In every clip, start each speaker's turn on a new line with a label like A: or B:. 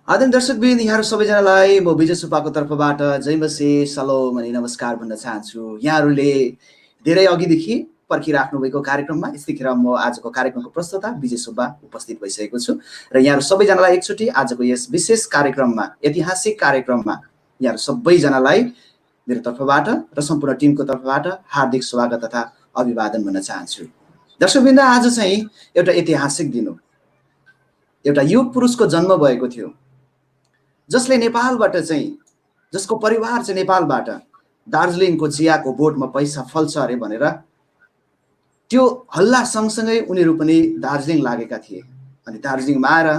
A: आदरणीय दर्शकवृन्द, यहाँहरू सबैजनालाई म विजय सुब्बाको तर्फबाट जय मसीह सलोम अनि नमस्कार भन्न चाहन्छु। यहाँहरूले धेरै अघिदेखि पर्खिराख्नु भएको कार्यक्रममा यतिखेर म आजको कार्यक्रमको प्रस्तुता विजय सुब्बा उपस्थित भइसकेको छु र यहाँहरू सबैजनालाई एकचोटि आजको यस विशेष कार्यक्रममा, ऐतिहासिक कार्यक्रममा यहाँहरू सबैजनालाई मेरो तर्फबाट र सम्पूर्ण टिमको तर्फबाट हार्दिक स्वागत तथा अभिवादन भन्न चाहन्छु। दर्शकवृन्द, आज चाहिँ एउटा ऐतिहासिक दिन हो। एउटा युग पुरुषको जन्म भएको थियो जसले नेपालबाट चाहिँ, जसको परिवार चाहिँ नेपालबाट दार्जिलिङको चियाको बोटमा पैसा फल्छ अरे भनेर त्यो हल्ला सँगसँगै उनीहरू पनि दार्जिलिङ लागेका थिए अनि दार्जिलिङमा आएर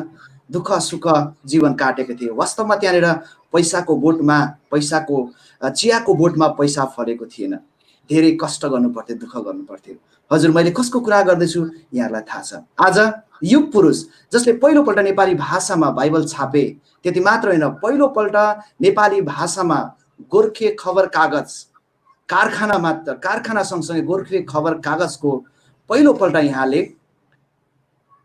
A: दुःख सुख जीवन काटेका थिए। वास्तवमा त्यहाँनिर पैसाको बोटमा, चियाको बोटमा पैसा फलेको थिएन। धेरै कष्ट गर्नु पर्थ्यो, दुःख गर्नु पर्थ्यो। हजुर, मैले कसको कुरा गर्दैछु यहाँलाई थाहा छ। आज युग पुरुष जसले पहिलोपल्ट नेपाली भाषामा बाइबल छापे, त्यति मात्र होइन, पहिलोपल्ट नेपाली भाषामा गोर्खे खबर कागज कारखाना सँगसँगै गोर्खे खबर कागजको पहिलोपल्ट यहाँले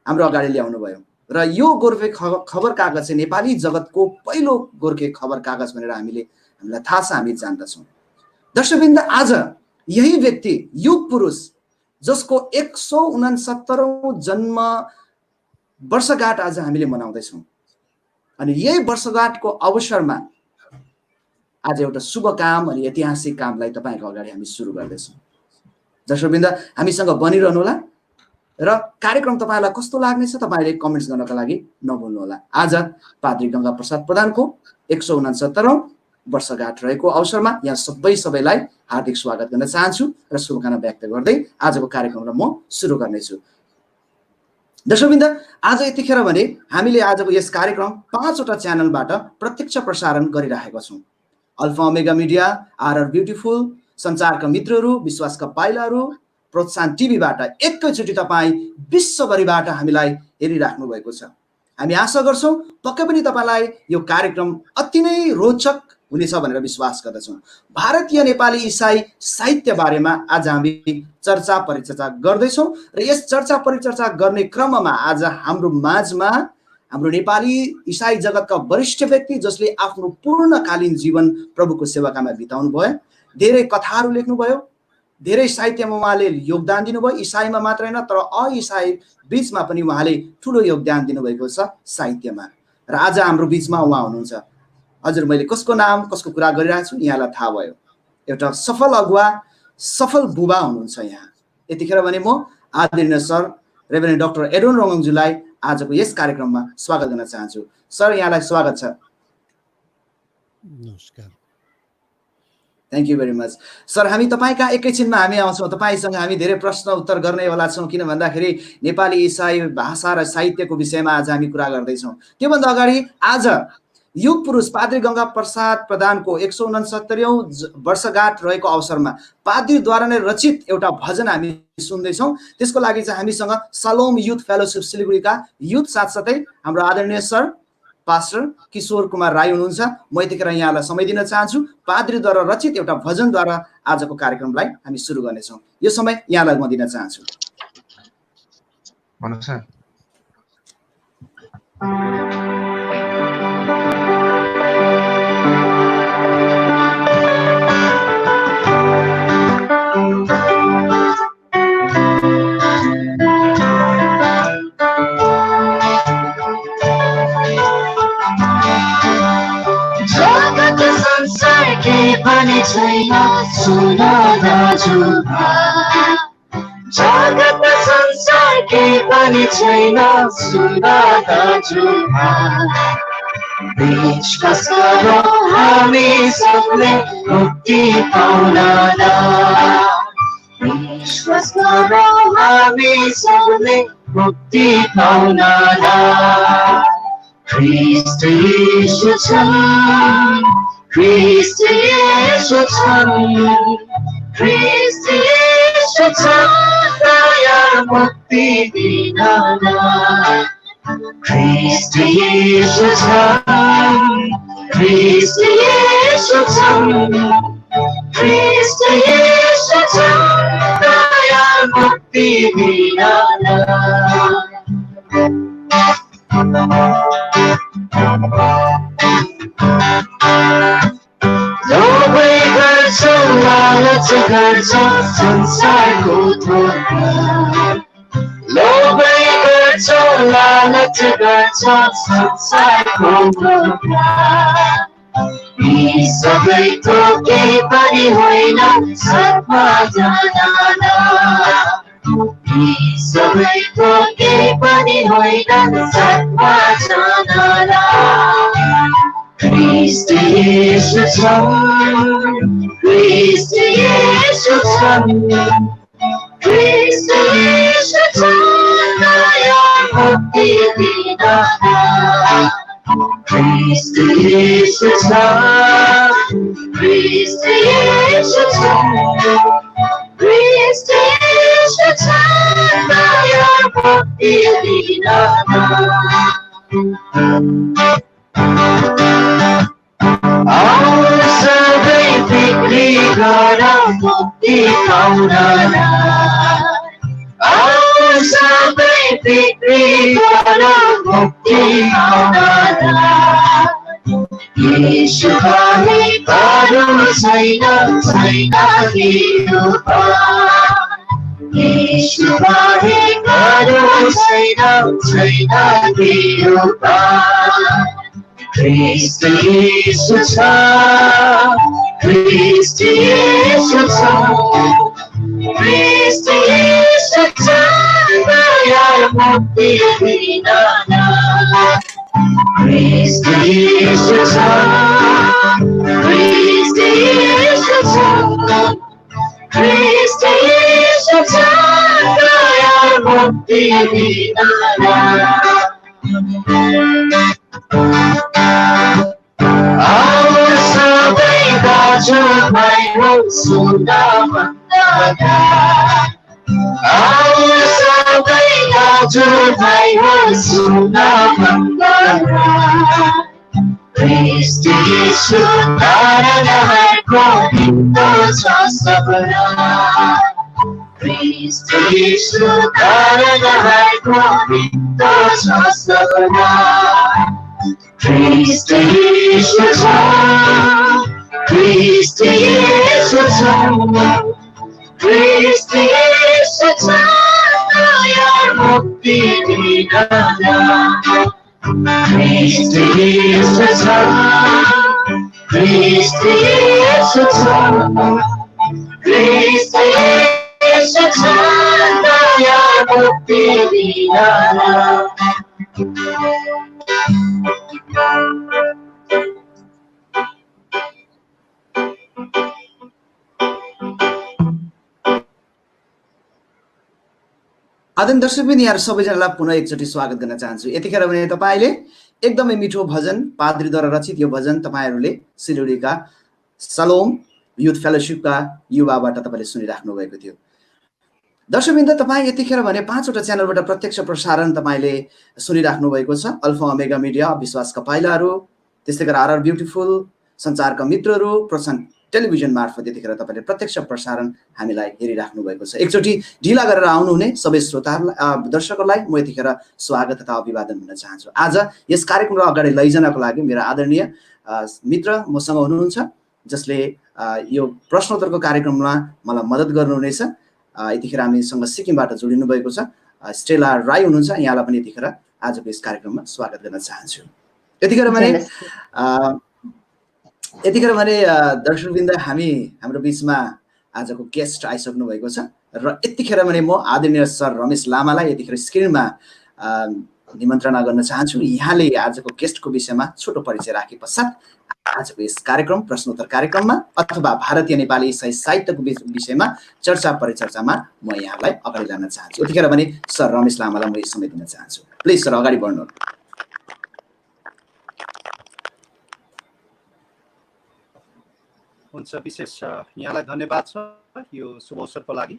A: हाम्रो अगाडि ल्याउनु भयो र यो गोर्खे खबर कागज चाहिँ नेपाली जगतको पहिलो गोर्खे खबर कागज भनेर हामीलाई थाहा छ, हामी जान्दछौँ। दर्शकवृन्द, आज यही व्यक्ति युग पुरुष जसको 169औं जन्म वर्षगाँठ आज हामीले मनाउँदैछौँ अनि यही वर्षगाँठको अवसरमा आज एउटा शुभ काम अनि ऐतिहासिक कामलाई तपाईहरुको अगाडि हामी सुरु गर्दैछौँ। दर्शकवृन्द, हामीसँग बनिरहनुहोला र कार्यक्रम तपाईलाई कस्तो लाग्नेछ तपाईले कमेन्ट्स गर्नका लागि नभुल्नुहोला। आज पाद्री गंगा प्रसाद प्रधानको 169औं वर्षगाँठ रहेको अवसरमा यहाँ सबैलाई हार्दिक स्वागत गर्न चाहन्छु र शुभकामना व्यक्त गर्दै आजको कार्यक्रमलाई म सुरु गर्नेछु। दर्शकवृन्द, आज यतिखेर भने हामीले आजको यस कार्यक्रम 5वटा च्यानलबाट प्रत्यक्ष प्रसारण गरिरहेका छौँ। Alpha omega media, RR beautiful, सञ्चारका मित्रहरू, विश्वासका पाइलाहरू, प्रोत्साहन टिभीबाट एकैचोटि तपाईँ विश्वभरिबाट हामीलाई हेरिराख्नु भएको छ। हामी आशा गर्छौँ पक्कै पनि तपाईलाई यो कार्यक्रम अति नै रोचक हुनेछ भनेर विश्वास गर्दछौँ। भारतीय नेपाली इसाई साहित्य बारेमा आज हामी चर्चा परिचर्चा गर्दैछौँ र यस चर्चा परिचर्चा गर्ने क्रममा आज हाम्रो माझमा हाम्रो नेपाली इसाई जगतका वरिष्ठ व्यक्ति जसले आफ्नो पूर्णकालीन जीवन प्रभुको सेवाकामा बिताउनु भयो, धेरै कथाहरू लेख्नुभयो, धेरै साहित्यमा उहाँले योगदान दिनुभयो। इसाईमा मात्र होइन तर अइसाई बीचमा पनि उहाँले ठुलो योगदान दिनुभएको छ साहित्यमा र आज हाम्रो बीचमा उहाँ हुनुहुन्छ। हजुर, मैले कसको नाम कसको कुरा गरिरहेको छु यहाँलाई थाहा भयो। एउटा सफल अगुवा, सफल बुबा हुनुहुन्छ यहाँ। यतिखेर भने म आदरणीय सर रेभरेन्ड डाक्टर एडोन रङङज्यूलाई आजको यस कार्यक्रममा स्वागत गर्न चाहन्छु। सर, यहाँलाई स्वागत छ।
B: नमस्कार।
A: Thank you very much. Sir, हामी तपाईँका एकैछिनमा हामी आउँछौँ। तपाईँसँग हामी धेरै प्रश्न उत्तर गर्नेवाला छौँ, किन भन्दाखेरि नेपाली इसाई भाषा र साहित्यको विषयमा आज हामी कुरा गर्दैछौँ। त्योभन्दा अगाडि आज युग पुरुष पाद्री गंगा प्रसाद प्रधानको 169औं वर्षगाँठ रहेको अवसरमा पाद्रीद्वारा नै रचित एउटा भजन हामी सुन्दैछौँ। त्यसको लागि चाहिँ हामीसँग सलोम युथ फेलोशिप सिलिगुडीका युथ साथसाथै हाम्रो आदरणीय सर पास्टर किशोर कुमार राई हुनुहुन्छ। म यतिखेर यहाँलाई समय दिन चाहन्छु। पाद्रीद्वारा रचित एउटा भजनद्वारा आजको कार्यक्रमलाई हामी सुरु गर्नेछौँ। यो समय यहाँलाई म दिन चाहन्छु।
C: सुन दाजु, जगत संसार के पनि छैन, सुन दाजु, विश्वास गरौँ हामी सबले मुक्ति पाउन, विश्वास गरौँ हामी सबले मुक्ति पाउन। ख्रीष्ट येशू छन्, ख्रीष्ट येशू छन्, ख्रीष्ट येशू छन्, दया मुक्ति दिनलाई। ख्रीष्ट येशू छन्, ख्रीष्ट येशू छन्, ख्रीष्ट येशू छन्, दया मुक्ति दिनलाई। लोभै गर्छौ लालच गर्छौ संसारको धोका लोभै गर्छौ लालच गर्छौ संसारको धोका यी सबै थोकै पनि होइन साथमा जान यी सबै थोकै पनि होइन साथमा जान Christ Yesu छन् Christ Yesu छन् Christ Yesu छन् दया मुक्ति दिन Christ Yesu छन् Christ Yesu छन् Christ Yesu छन् दया मुक्ति दिन आउन सबै बिक्री गरौँ मुक्ति पाउनलाई आउन सबै बिक्री गरौँ मुक्ति पाउनलाई येशू बाहेक अरू छैन येशू बाहेक अरू छैन Christ Yesu छन् Christ Yesu छन् Christ Yesu छन् दया मुक्ति दिन Christ Yesu छन् Christ Yesu छन् Christ Yesu छन् दया मुक्ति दिन आउन सबै दाजुभाइहरू सुन्न भन्दा आउन सबै दाजुभाइहरू सुन्न भन्दा Christ Yesu तारनहरूको हिन्दो छ सबरा Christ Yesu तारनहरूको हिन्दो छ सबरा Christ Yesu छन् Christ Yesu छन् Christ Yesu छन् दया मुक्ति दिन Christ Yesu छन् Christ Yesu छन् Christ Yesu छन् दया मुक्ति दिन
A: आदरणीय दर्शकवृन्द यहाँ सबैजनालाई पुनः एकचोटि स्वागत गर्न चाहन्छु। यतिखेर भने तपाईले एकदमै मिठो भजन पाद्रीद्वारा रचित यो भजन तपाईहरुले सिलगढीका सलोम युथ फेलोशिपका युवाबाट तपाईले सुनिराख्नु भएको थियो। दर्शकवृन्द तपाई यतिखेर भने 5 वटा च्यानलबाट प्रत्यक्ष प्रसारण तपाईले सुनिराख्नु भएको छ। अल्फा ओमेगा मिडिया, विश्वासका पाइलाहरू, त्यस्तै गरी आरआर ब्युटिफुल, संचारका मित्रहरू, प्रसन्न टेलिभिजन मार्फत यतिखेर तपाईले प्रत्यक्ष प्रसारण हामीलाई हेरिराख्नु भएको छ। एकचोटि ढिला गरेर आउनुहुने सबै श्रोताहरूलाई दर्शकहरूलाई म यतिखेर स्वागत तथा अभिवादन भन्न चाहन्छु। आज यस कार्यक्रमलाई अगाडि लैजानको लागि मेरो आदरणीय मित्र मसँग हुनुहुन्छ, जसले यो प्रश्नोत्तरको कार्यक्रममा मलाई मद्दत गर्नुहुनेछ। यतिखेर हामीसँग सिक्किमबाट जोडिनु भएको छ स्टेला राई हुनुहुन्छ। यहाँलाई पनि यतिखेर आजको यस कार्यक्रममा स्वागत गर्न चाहन्छु। यतिखेर भने दर्शकवृन्द हाम्रो बीचमा आजको गेस्ट आइसक्नु भएको छ र यतिखेर भने म आदरणीय सर रमेश लामालाई यतिखेर स्क्रिनमा निमन्त्रणा गर्न चाहन्छु। यहाँले आजको गेस्टको विषयमा छोटो परिचय राखे पश्चात आजको यस कार्यक्रम प्रश्नोत्तर कार्यक्रममा अथवा भारतीय नेपाली साहित्यको विषयमा चर्चा परिचर्चामा म यहाँलाई अगाडि लान चाहन्छु। यतिखेर भने सर रमेश लामालाई म समय दिन चाहन्छु। प्लिज सर अगाडि बढ्नु।
B: हुन्छ, विशेष यहाँलाई धन्यवाद छ यो शुभ अवसरको लागि।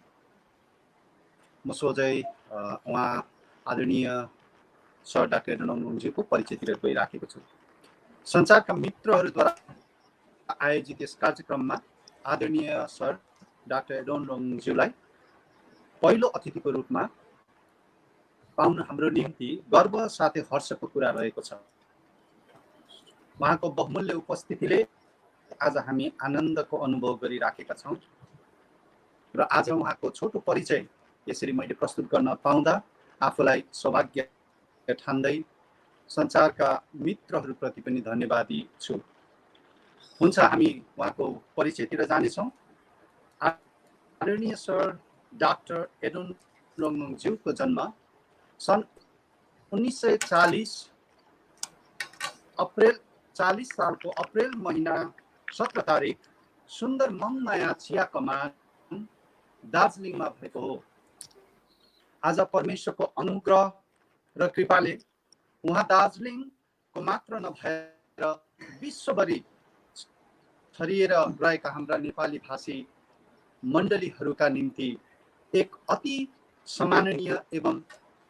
B: म सोझै उहाँ आदरणीय सर डाक्टर एडोनज्यूको परिचयतिर गइराखेको छु। संचारका मित्रहरूद्वारा आयोजित यस कार्यक्रममा आदरणीय सर डाक्टर एडोनज्यूलाई पहिलो अतिथिको रूपमा पाउन हाम्रो निम्ति गर्व साथै हर्षको कुरा रहेको छ। उहाँको बहुमूल्य उपस्थितिले आज हामी आनन्दको अनुभव गरिराखेका छौँ र आज उहाँको छोटो परिचय यसरी मैले प्रस्तुत गर्न पाउँदा आफूलाई सौभाग्य ठान्दै संसारका मित्रहरूप्रति पनि धन्यवादी छु। हुन्छ, हामी उहाँको परिचयतिर जानेछौँ। आदरणीय सर डाक्टर एडोन लोङनोङज्यूको जन्म सन् 1940 सालको अप्रेल महिना 17 तारिक सुन्दर मङमाया चिया कमान दार्जिलिङमा भएको हो। आज परमेश्वरको अनुग्रह र कृपाले उहाँ दार्जिलिङको मात्र नभएर विश्वभरि छरिएर रहेका हाम्रा नेपाली भाषी मण्डलीहरूका निम्ति एक अति सम्माननीय एवं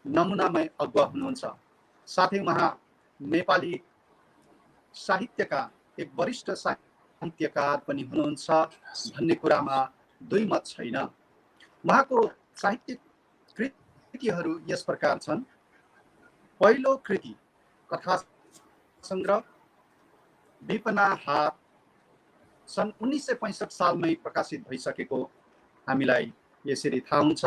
B: नमुनामय अगुवा हुनुहुन्छ। साथै उहाँ नेपाली साहित्यका एक वरिष्ठ साहित्यकार पनि हुनुहुन्छ भन्ने कुरामा दुई मत छैन। उहाँको साहित्यिक कृतिहरू यस प्रकार छन्। पहिलो कृति कथा सङ्ग्रह विपना हात सन् 1965 सालमै प्रकाशित भइसकेको हामीलाई यसरी थाहा हुन्छ।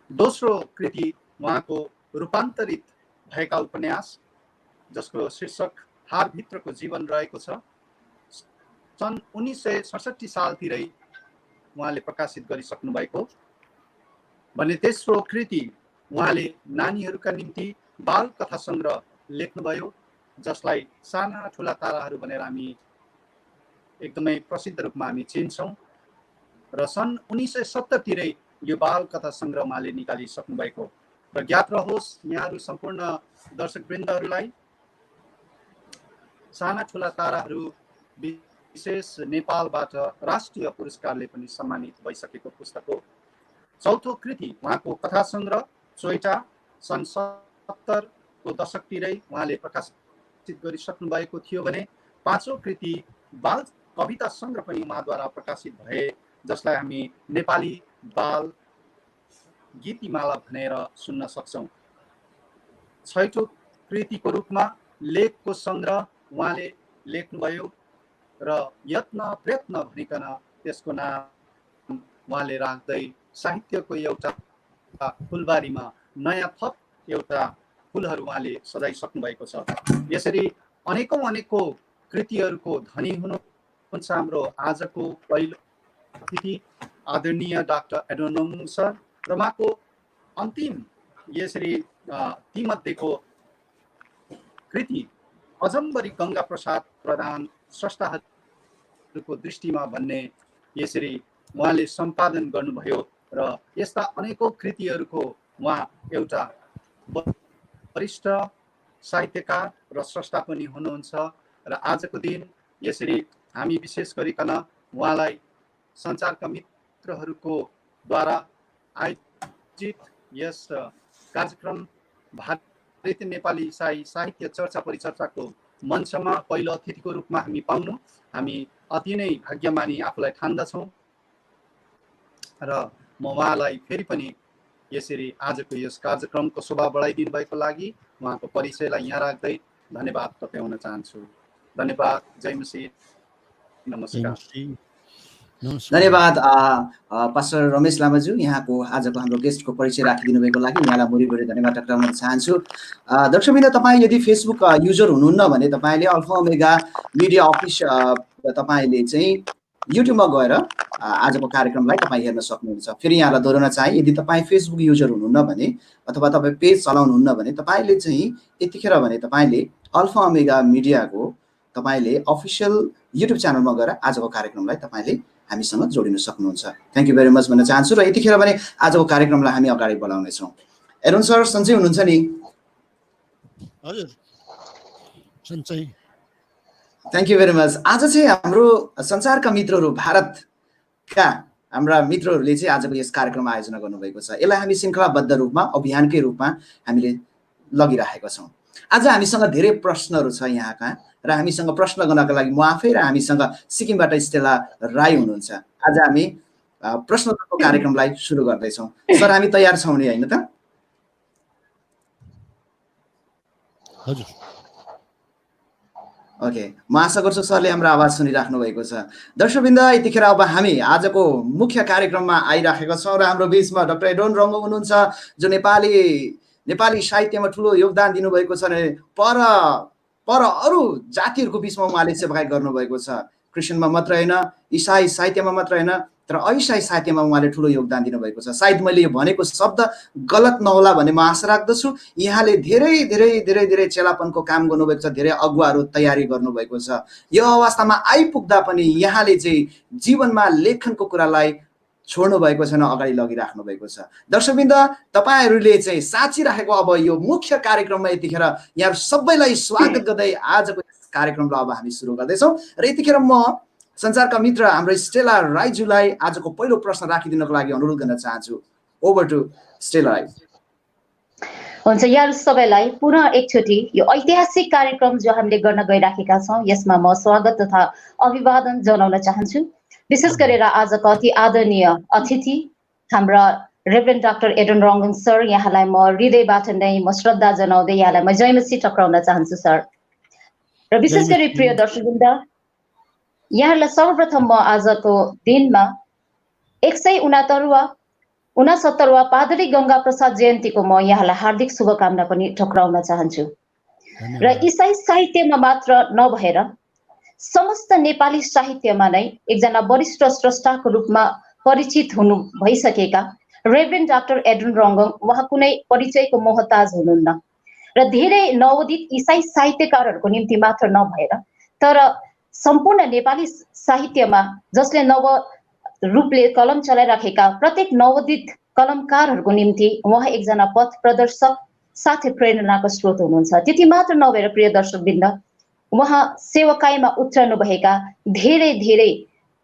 B: दोस्रो कृति उहाँको रूपान्तरित भएका उपन्यास जसको शीर्षक हारभित्रको जीवन रहेको छ, सन् 1967 सालतिरै उहाँले प्रकाशित गरिसक्नु भएको। भने तेस्रो कृति उहाँले नानीहरूका निम्ति बाल कथा सङ्ग्रह लेख्नुभयो जसलाई साना ठुला ताराहरू भनेर हामी एकदमै प्रसिद्ध रूपमा हामी चिन्छौँ र सन् 1970 तिरै यो बाल कथा सङ्ग्रह उहाँले निकालिसक्नु भएको। र ज्ञात रहोस् यहाँहरू सम्पूर्ण दर्शकवृन्दहरूलाई साना ठुला ताराहरू विशेष नेपालबाट राष्ट्रिय पुरस्कारले पनि सम्मानित भइसकेको पुस्तक हो। चौथो कृति उहाँको कथा सङ्ग्रह चोइटा सन् 70 को दशकतिरै उहाँले प्रकाशित गरिसक्नु भएको थियो भने पाँचौं कृति बाल कविता सङ्ग्रह पनि उहाँद्वारा प्रकाशित भए जसलाई हामी नेपाली बाल गीतिमाला भनेर सुन्न सक्छौँ। छैठौं कृतिको रूपमा लेखको सङ्ग्रह उहाँले लेख्नुभयो र यत्न प्रयत्न भनिकन त्यसको नाम उहाँले राख्दै साहित्यको एउटा फुलबारीमा नयाँ थप एउटा फुलहरू उहाँले सजाइसक्नु भएको छ। यसरी अनेकौं कृतिहरूको धनी हुनुहुन्छ हाम्रो आजको पहिलो अतिथि आदरणीय डाक्टर एडोन लोङनोङ सर र उहाँको अन्तिम यसरी तीमध्येको कृति अजम्बरी गङ्गा प्रसाद प्रधान स्रष्टाहरूको दृष्टिमा भन्ने यसरी उहाँले सम्पादन गर्नुभयो र यस्ता अनेकौं कृतिहरूको उहाँ एउटा वरिष्ठ साहित्यकार र स्रष्टा पनि हुनुहुन्छ। र आजको दिन यसरी हामी विशेष गरिकन उहाँलाई सञ्चारका मित्रहरूको द्वारा आयोजित यस कार्यक्रम भारतीय नेपाली साहित्य चर्चा परिचर्चाको मञ्चमा पहिलो अतिथिको रूपमा हामी पाउनु हामी अति नै भाग्यमानी आफूलाई ठान्दछौँ र म उहाँलाई फेरि पनि यसरी आजको यस कार्यक्रमको शोभा बढाइदिनु भएको लागि उहाँको परिचयलाई यहाँ राख्दै धन्यवाद टक्राउन चाहन्छु। धन्यवाद। जय मसीह। नमस्कार।
A: धन्यवाद पास्टर रमेश लामाज्यू, यहाँको आजको हाम्रो गेस्टको परिचय राखिदिनु भएको लागि यहाँलाई मुरीभरि धन्यवाद टक्राउन चाहन्छु। दर्शकवृन्द, तपाईँ यदि फेसबुक युजर हुनुहुन्न भने तपाईँले अल्फा ओमेगा मिडिया अफिस तपाईँले चाहिँ युट्युबमा गएर आजको कार्यक्रमलाई तपाईँ हेर्न सक्नुहुन्छ। फेरि यहाँलाई दोहोऱ्याउन चाहे, यदि तपाईँ फेसबुक युजर हुनुहुन्न भने अथवा तपाईँ पेज चलाउनुहुन्न भने तपाईँले चाहिँ यतिखेर भने तपाईँले अल्फा ओमेगा मिडियाको तपाईँले अफिसियल युट्युब च्यानलमा गएर आजको कार्यक्रमलाई तपाईँले हामीसँग जोडिन सक्नुहुन्छ। थ्याङ्क यू भेरी मच भन्न चाहन्छु। र यतिखेर भने आजको कार्यक्रमलाई हामी अगाडि बढाउनेछौँ। एरोन सर, सन्चै हुनुहुन्छ नि?
D: हजुर, सन्चै।
A: Thank you very much. आज चाहिँ हाम्रो संसारका मित्रहरू, भारतका हाम्रा मित्रहरूले चाहिँ आजको यस कार्यक्रम आयोजना गर्नुभएको छ। यसलाई हामी श्रृङ्खलाबद्ध रूपमा अभियानकै रूपमा हामीले लगिरहेका छौँ। आज हामीसँग धेरै प्रश्नहरू छ यहाँका र हामीसँग प्रश्न गर्नका लागि म आफै र हामीसँग सिक्किमबाट स्टेला राई हुनुहुन्छ। आज हामी प्रश्नोत्तरको कार्यक्रमलाई सुरु गर्दैछौँ। सर, हामी तयार छौँ नि, होइन त?
D: हजुर।
A: ओके, म आशा गर्छु सरले हाम्रो आवाज सुनिराख्नु भएको छ। दर्शकवृन्द, यतिखेर अब हामी आजको मुख्य कार्यक्रममा आइराखेका छौँ र हाम्रो बिचमा डाक्टर एडोन रङ्गो हुनुहुन्छ, जो नेपाली साहित्यमा ठुलो योगदान दिनुभएको छ र पर पर अरू जातिहरूको बिचमा उहाँले सेवाकार्य गर्नुभएको छ। क्रिस्चियनमा मात्र होइन, इसाई साहित्यमा मात्र होइन, तर अइसाई साहित्यमा उहाँले ठुलो योगदान दिनुभएको छ। सायद मैले यो भनेको शब्द गलत नहोला भन्ने म आशा राख्दछु। यहाँले धेरै धेरै धेरै धेरै चेलापनको काम गर्नुभएको छ, धेरै अगुवाहरू तयारी गर्नुभएको छ। यो अवस्थामा आइपुग्दा पनि यहाँले चाहिँ जीवनमा लेखनको कुरालाई छोड्नु भएको छैन, अगाडि लगिराख्नु भएको छ। दर्शकवृन्द, तपाईँहरूले चाहिँ साँचिराखेको अब यो मुख्य कार्यक्रममा यतिखेर यहाँहरू सबैलाई स्वागत गर्दै आजको कार्यक्रमलाई अब हामी सुरु गर्दैछौँ र यतिखेर म संसारका मित्र हाम्रो स्टेला राईज्यूलाई आजको पहिलो प्रश्न राखिदिनको लागि अनुरोध गर्न चाहन्छु। Over to Stella Rai.
E: हुन्छ, यहाँहरू सबैलाई पुनः एकचोटि यो ऐतिहासिक कार्यक्रम जो हामीले गर्न गइराखेका छौँ यसमा म स्वागत तथा अभिवादन जनाउन चाहन्छु। विशेष गरेर आजका अति आदरणीय अतिथि हाम्रा रेभरेन्ड डाक्टर एडोन रङ्गन सर, यहाँलाई म हृदयबाट नै म श्रद्धा जनाउँदै यहाँलाई म जयमसी टक्राउन चाहन्छु सर। र विशेष गरी प्रिय दर्शकवृन्द, यहाँहरूलाई सर्वप्रथम म आजको दिनमा 169वा पादरी गंगा प्रसाद जयन्तीको म यहाँलाई हार्दिक शुभकामना पनि ठक्राउन चाहन्छु। र इसाई साहित्यमा मात्र नभएर समस्त नेपाली साहित्यमा नै एकजना वरिष्ठ स्रष्टाको रूपमा परिचित हुनु भइसकेका रेभरेन्ड डाक्टर एडोन रङ्गङ उहाँ कुनै परिचयको मोहताज हुनुहुन्न र धेरै नवोदित इसाई साहित्यकारहरूको निम्ति मात्र नभएर तर सम्पूर्ण नेपाली साहित्यमा जसले नव रूपले कलम चलाइराखेका प्रत्येक नवोदित कलमकारहरूको निम्ति उहाँ एकजना पथ प्रदर्शक साथै प्रेरणाको स्रोत हुनुहुन्छ। त्यति मात्र नभएर प्रिय दर्शकवृन्द, उहाँ सेवाकाईमा उत्रनु भएका धेरै धेरै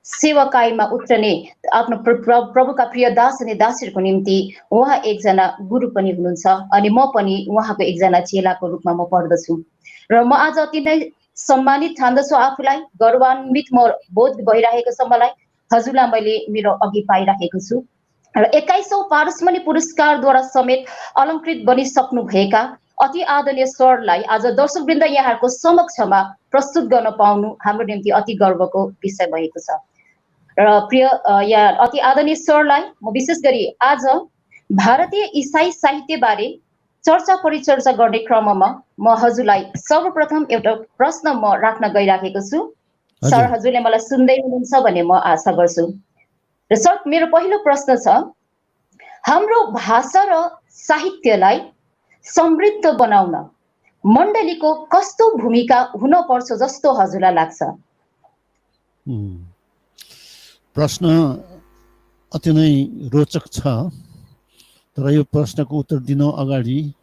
E: सेवाकाईमा उत्रने आफ्नो प्रभुका प्रिय दास अनि दासीहरूको निम्ति उहाँ एकजना गुरु पनि हुनुहुन्छ अनि म पनि उहाँको एकजना चेलाको रूपमा म पर्दछु। र म आज अति नै सम्मानित ठान्दछु, आफूलाई गौरवान्वित म बोध भइरहेको छ मलाई, हजुरलाई मैले मेरो अघि पाइराखेको छु। र 21औं पारसमणि पुरस्कारद्वारा समेत अलङ्कृत बनिसक्नु भएका अति आदरणीय सरलाई आज दर्शकवृन्द यहाँहरूको समक्षमा प्रस्तुत गर्न पाउनु हाम्रो निम्ति अति गर्वको विषय भएको छ। र प्रिय यहाँ अति आदरणीय सरलाई म विशेष गरी आज भारतीय इसाई साहित्यबारे चर्चा परिचर्चा गर्ने क्रममा म हजुरलाई सर्वप्रथम एउटा प्रश्न म राख्न गइराखेको छु। सर, हजुरले मलाई सुन्दै हुनुहुन्छ भन्ने म आशा गर्छु। र सर, मेरो पहिलो प्रश्न छ, हाम्रो भाषा र साहित्यलाई समृद्ध बनाउन मण्डलीको कस्तो भूमिका हुन पर्छ जस्तो हजुरलाई लाग्छ?
D: प्रश्न अति नै रोचक छ, तर यो प्रश्नको उत्तर दिन अगाडि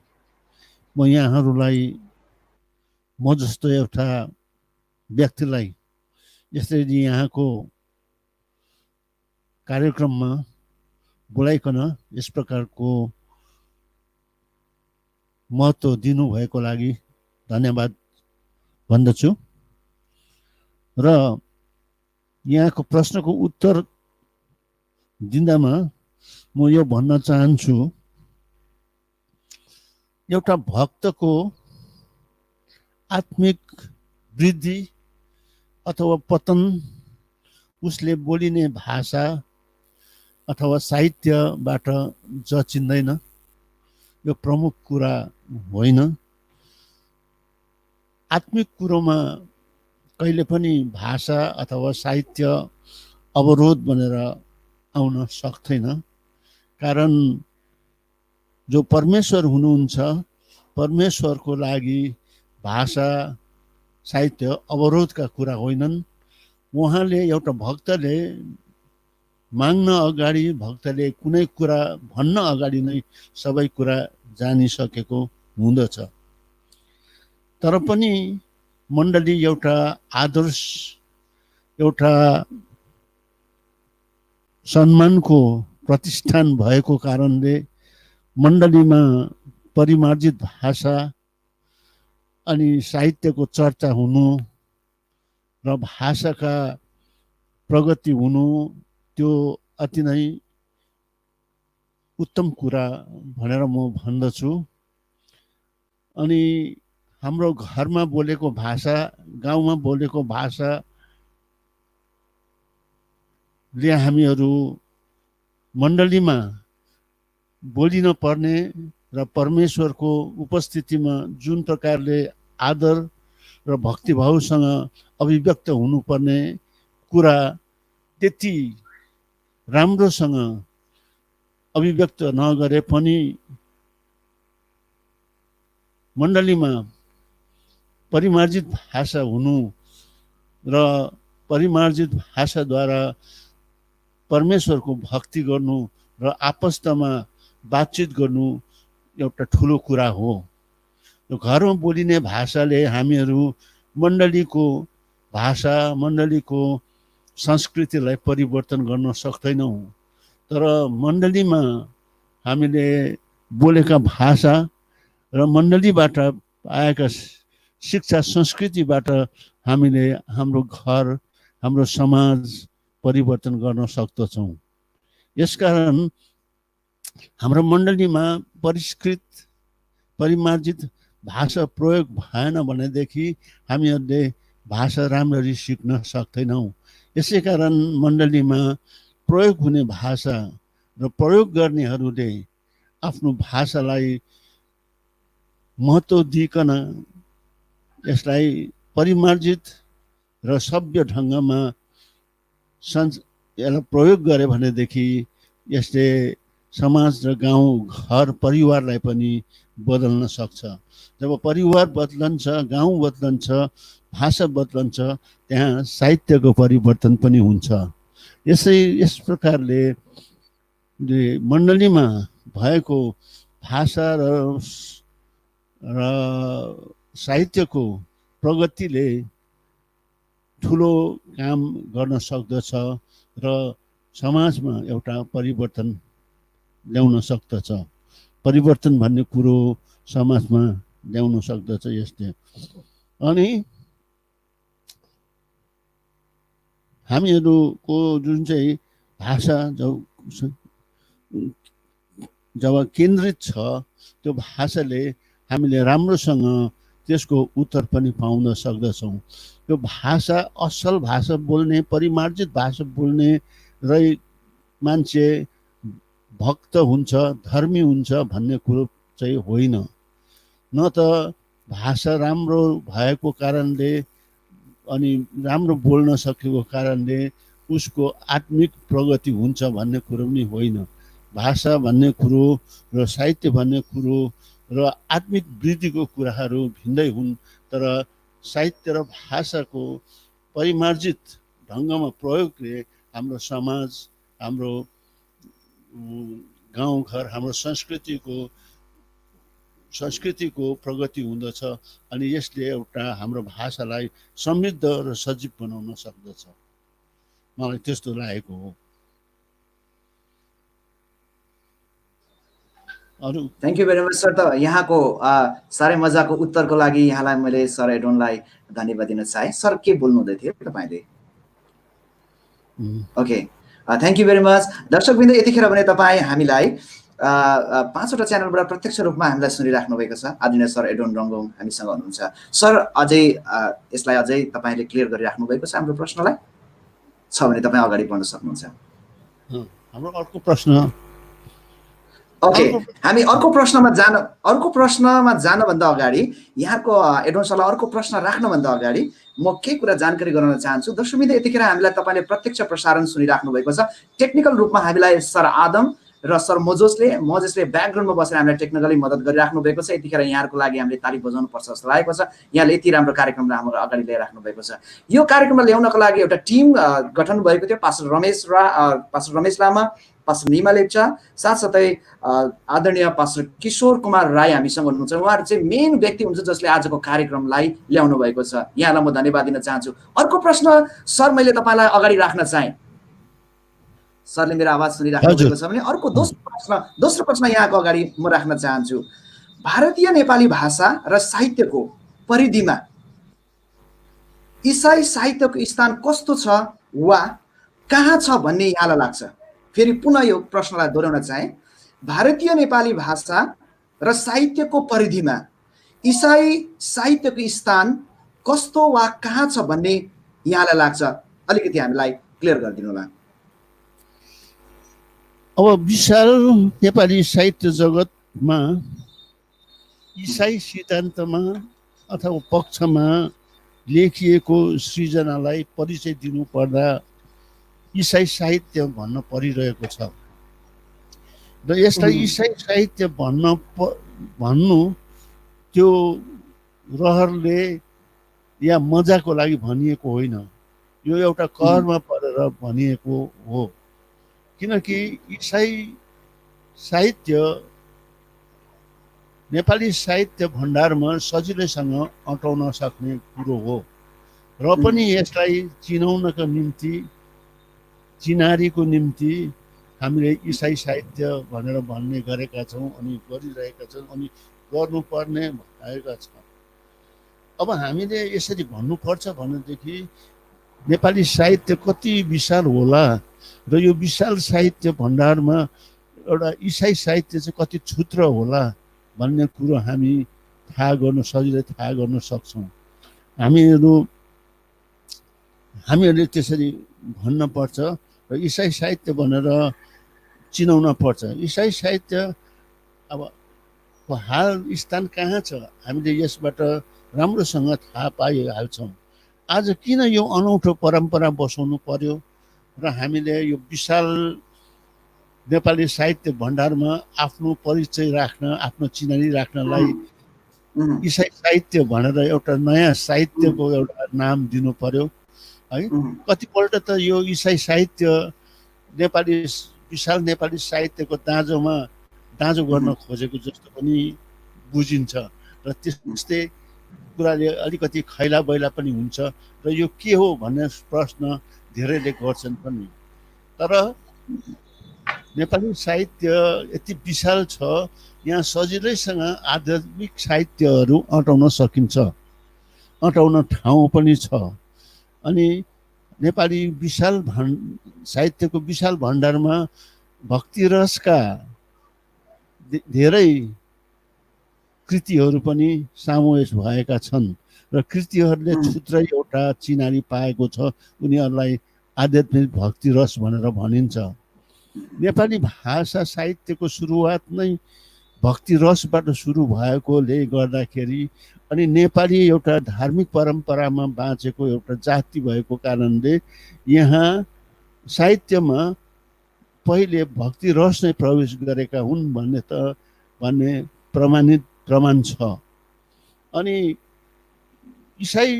D: म यहाँहरूलाई म जस्तो एउटा व्यक्तिलाई यसरी यहाँको कार्यक्रममा बोलाइकन यस प्रकारको महत्त्व दिनुभएको लागि धन्यवाद भन्दछु। र यहाँको प्रश्नको उत्तर दिँदामा म यो भन्न चाहन्छु, एउटा भक्तको आत्मिक वृद्धि अथवा पतन उसले बोलिने भाषा अथवा साहित्यबाट जचिँदैन, यो प्रमुख कुरा होइन। आत्मिक कुरोमा कहिले पनि भाषा अथवा साहित्य अवरोध बनेर आउन सक्दैन, कारण जो परमेश्वर हुनुहुन्छ, परमेश्वरको लागि भाषा साहित्य अवरोधका कुरा होइनन्। उहाँले एउटा भक्तले माग्न अगाडि, भक्तले कुनै कुरा भन्न अगाडि नै सबै कुरा जानिसकेको हुँदछ। तर पनि मण्डली एउटा आदर्श, एउटा सम्मानको प्रतिष्ठान भएको कारणले मण्डलीमा परिमार्जित भाषा अनि साहित्यको चर्चा हुनु र भाषाका प्रगति हुनु त्यो अति नै उत्तम कुरा भनेर म भन्दछु। अनि हाम्रो घरमा बोलेको भाषा, गाउँमा बोलेको भाषाले हामीहरू मण्डलीमा बोलिन पर्ने र परमेश्वरको उपस्थितिमा जुन प्रकारले आदर र भक्तिभावसँग अभिव्यक्त हुनुपर्ने कुरा त्यति राम्रोसँग अभिव्यक्त नगरे पनि मण्डलीमा परिमार्जित भाषा हुनु र परिमार्जित भाषाद्वारा परमेश्वरको भक्ति गर्नु र आपस्तमा बातचित गर्नु एउटा ठुलो कुरा हो। घरमा बोलिने भाषाले हामीहरू मण्डलीको भाषा, मण्डलीको संस्कृतिलाई परिवर्तन गर्न सक्दैनौँ। तर मण्डलीमा हामीले बोलेका भाषा र मण्डलीबाट आएका शिक्षा संस्कृतिबाट हामीले हाम्रो घर, हाम्रो समाज परिवर्तन गर्न सक्दछौँ। यसकारण हाम्रो मण्डलीमा परिष्कृत परिमार्जित भाषा प्रयोग भएन भनेदेखि हामीहरूले भाषा राम्ररी सिक्न सक्दैनौँ। यसै कारण मण्डलीमा प्रयोग हुने भाषा र प्रयोग गर्नेहरूले आफ्नो भाषालाई महत्त्व दिइकन यसलाई परिमार्जित र सभ्य ढङ्गमा यसलाई प्रयोग गरे भनेदेखि यसले समाज र गाउँ घर परिवारलाई पनि बदल्न सक्छ। जब परिवार बदलन्छ, गाउँ बदलन्छ, भाषा बदलन्छ, त्यहाँ साहित्यको परिवर्तन पनि हुन्छ। यस प्रकारले मण्डलीमा भएको भाषा र साहित्यको प्रगतिले ठुलो काम गर्न सक्दछ र समाजमा एउटा परिवर्तन ल्याउन सक्दछ। परिवर्तन भन्ने कुरो समाजमा ल्याउन सक्दछ यसले। अनि हामीहरूको जुन चाहिँ भाषा जब केन्द्रित छ, त्यो भाषाले हामीले राम्रोसँग त्यसको उत्तर पनि पाउन सक्दछौँ। त्यो भाषा असल भाषा बोल्ने, परिमार्जित भाषा बोल्ने र मान्छे भक्त हुन्छ, धर्मी हुन्छ भन्ने कुरो चाहिँ होइन। न त भाषा राम्रो भएको कारणले अनि राम्रो बोल्न सकेको कारणले उसको आत्मिक प्रगति हुन्छ भन्ने कुरो पनि होइन। भाषा भन्ने कुरो र साहित्य भन्ने कुरो र आत्मिक वृद्धिको कुराहरू भिन्दै हुन्। तर साहित्य र भाषाको परिमार्जित ढङ्गमा प्रयोगले हाम्रो समाज, हाम्रो गाउँघर, हाम्रो संस्कृतिको प्रगति हुँदछ। अनि यसले एउटा हाम्रो भाषालाई समृद्ध र सजीव बनाउन सक्दछ। मलाई त्यस्तो लागेको हो।
A: Thank you very much sir. त यहाँको साह्रै मजाको उत्तरको लागि यहाँलाई मैले सर एडोनलाई धन्यवाद दिन चाहे। सर के बोल्नु हुँदै थियो तपाईँले? Okay, thank you very much. दर्शकवृन्द, यतिखेर भने तपाईँ हामीलाई 5वटा च्यानलबाट प्रत्यक्ष रूपमा हामीलाई सुनिराख्नु भएको छ। आदरणीय सर एडोन रङ्गोङ हामीसँग हुनुहुन्छ। सर, अझै यसलाई अझै तपाईँले क्लियर गरिराख्नु भएको छ हाम्रो प्रश्नलाई? छ भने तपाईँ अगाडि बढ्न सक्नुहुन्छ।
D: हाम्रो अर्को प्रश्न।
A: ओके, हामी अर्को प्रश्नमा जानभन्दा अगाडि, यहाँको एडोन सरलाई अर्को प्रश्न राख्नुभन्दा अगाडि म के कुरा जानकारी गराउन चाहन्छु। दर्शकवृन्द, यतिखेर हामीलाई तपाईँले प्रत्यक्ष प्रसारण सुनिराख्नु भएको छ। टेक्निकल रूपमा हामीलाई सर आदम र सर मोजेसले ब्याकग्राउन्डमा बसेर हामीलाई टेक्निकली मद्दत गरिराख्नु भएको छ। यतिखेर यहाँहरूको लागि हामीले ताली बजाउनु पर्छ जस्तो लागेको छ। यहाँले यति राम्रो कार्यक्रमलाई हाम्रो अगाडि ल्याइराख्नु भएको छ। यो कार्यक्रममा ल्याउनको लागि एउटा टिम गठन भएको थियो। पास्टर रमेश लामा, पास्टर निमा लेप्चा, साथसाथै आदरणीय पास्टर किशोर कुमार राई हामीसँग हुनुहुन्छ। उहाँहरू चाहिँ मेन व्यक्ति हुन्छ जसले आजको कार्यक्रमलाई ल्याउनु भएको छ। यहाँलाई म धन्यवाद दिन चाहन्छु। अर्को प्रश्न सर मैले तपाईँलाई अगाडि राख्न चाहेँ। सरले मेरो आवाज सुनिराख्नु भएको छ भने अर्को दोस्रो प्रश्न यहाँको अगाडि म राख्न चाहन्छु। भारतीय नेपाली भाषा र साहित्यको परिधिमा इसाई साहित्यको स्थान कस्तो छ वा कहाँ छ भन्ने यहाँलाई लाग्छ? फेरि पुनः यो प्रश्नलाई दोहोऱ्याउन चाहे। भारतीय नेपाली भाषा र साहित्यको परिधिमा इसाई साहित्यको स्थान कस्तो वा कहाँ छ भन्ने यहाँलाई लाग्छ? अलिकति हामीलाई क्लियर गरिदिनु होला।
D: अब विशाल नेपाली साहित्य जगतमा इसाई सिद्धान्तमा अथवा पक्षमा लेखिएको सृजनालाई परिचय दिनुपर्दा इसाई साहित्य भन्न परिरहेको छ र यसलाई इसाई साहित्य भन्नु त्यो रहरले या मजाको लागि भनिएको होइन, यो एउटा कहरमा परेर भनिएको हो। किनकि इसाई साहित्य नेपाली साहित्य भण्डारमा सजिलैसँग अटाउन सक्ने कुरो हो र पनि यसलाई चिनाउनका निम्ति, चिनारीको निम्ति हामीले इसाई साहित्य भनेर भन्ने गरेका छौँ अनि गरिरहेका छौँ अनि गर्नुपर्ने भएका छ। अब हामीले यसरी भन्नुपर्छ भनेदेखि नेपाली साहित्य कति विशाल होला र यो विशाल साहित्य भण्डारमा एउटा इसाई साहित्य चाहिँ कति क्षुद्र होला भन्ने कुरो हामी सजिलै थाहा गर्न सक्छौँ। हामीहरूले त्यसरी भन्न पर्छ र इसाई साहित्य भनेर चिनाउन पर्छ। इसाई साहित्य अब हाल स्थान कहाँ छ हामीले यसबाट राम्रोसँग थाहा पाइहाल्छौँ। आज किन यो अनौठो परम्परा बसाउनु पर्यो र हामीले यो विशाल नेपाली साहित्य भण्डारमा आफ्नो परिचय राख्न, आफ्नो चिनारी राख्नलाई इसाई साहित्य भनेर एउटा नयाँ साहित्यको एउटा नाम दिनु पर्यो है? कतिपल्ट त यो इसाई साहित्य विशाल नेपाली साहित्यको दाँजो गर्न खोजेको जस्तो पनि बुझिन्छ र त्यस्तै कुराले अलिकति खैला बैला पनि हुन्छ र यो के हो भन्ने प्रश्न धेरैले गर्छन् पनि। तर नेपाली साहित्य यति विशाल छ, यहाँ सजिलैसँग आध्यात्मिक साहित्यहरू अटाउन सकिन्छ, अटाउन ठाउँ पनि छ। अनि नेपाली साहित्यको विशाल भण्डारमा भक्ति रसका धेरै कृतिहरू पनि समावेश भएका छन् र कृतिहरूले क्षुद्रै एउटा चिनारी पाएको छ, उनीहरूलाई आध्यात्मिक भक्ति रस भनेर भनिन्छ। नेपाली भाषा साहित्यको सुरुवात नै भक्ति रसबाट सुरु भएकोले गर्दाखेरि अनि नेपाली एउटा धार्मिक परम्परामा बाँचेको एउटा जाति भएको कारणले यहाँ साहित्यमा पहिले भक्ति रस नै प्रवेश गरेका हुन् भन्ने प्रमाण छ। अनि इसाई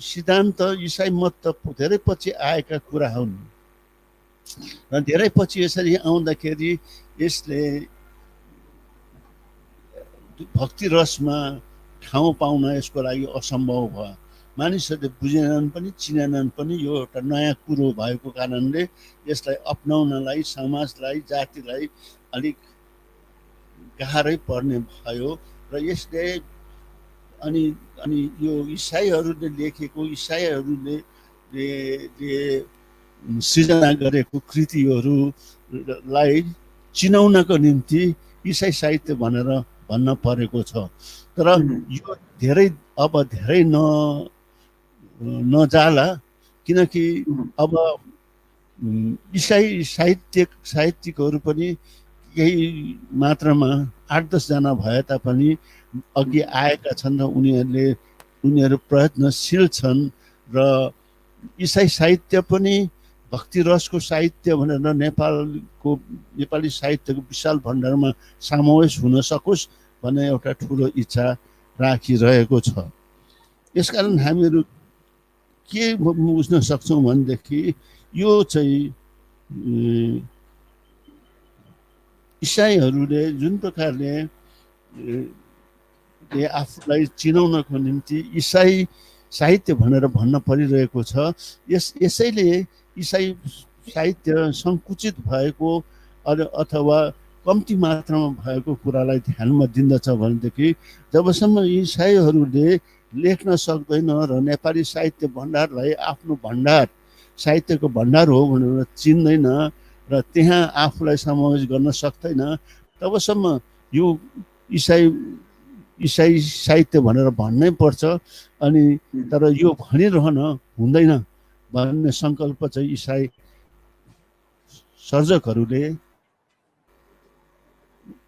D: सिद्धान्त, इसाई मत त धेरै पछि आएका कुरा हुन् र धेरै पछि यसरी आउँदाखेरि यसले भक्ति रसमा ठाउँ पाउन यसको लागि असम्भव भयो। मानिसहरूले बुझेनन् पनि चिनेनन् पनि, यो एउटा नयाँ कुरो भएको कारणले यसलाई अपनाउनलाई समाजलाई, जातिलाई अलिक गाह्रै पर्ने भयो र यसले अनि यो इसाईहरूले लेखेको, इसाईहरूले सृजना गरेको कृतिहरूलाई चिनाउनको निम्ति इसाई साहित्य भनेर भन्न परेको छ। तर यो धेरै नजाला, किनकि अब इसाई साहित्यिकहरू पनि केही मात्रामा 8-10 जना भए तापनि अघि आएका छन् र उनीहरू प्रयत्नशील छन् र इसाई साहित्य पनि भक्ति रसको साहित्य भनेर नेपाली साहित्यको विशाल भण्डारमा समावेश हुन सकोस् भन्ने एउटा ठुलो इच्छा राखिरहेको छ। यसकारण हामीहरू के बुझ्न सक्छौँ भनेदेखि यो चाहिँ इसाईहरूले जुन प्रकारले आफूलाई चिनाउनको निम्ति इसाई साहित्य भनेर भन्न परिरहेको छ, यसैले इसाई साहित्य सङ्कुचित भएको अथवा कम्ती मात्रामा भएको कुरालाई ध्यानमा दिँदछ भनेदेखि जबसम्म इसाईहरूले लेख्न सक्दैन र नेपाली साहित्य भण्डारलाई आफ्नो भण्डार, साहित्यको भण्डार हो भनेर चिन्दैन र त्यहाँ आफूलाई समावेश गर्न सक्दैन, तबसम्म यो इसाई साहित्य भनेर भन्नै पर्छ अनि तर यो भनिरहन हुँदैन भन्ने सङ्कल्प चाहिँ इसाई सर्जकहरूले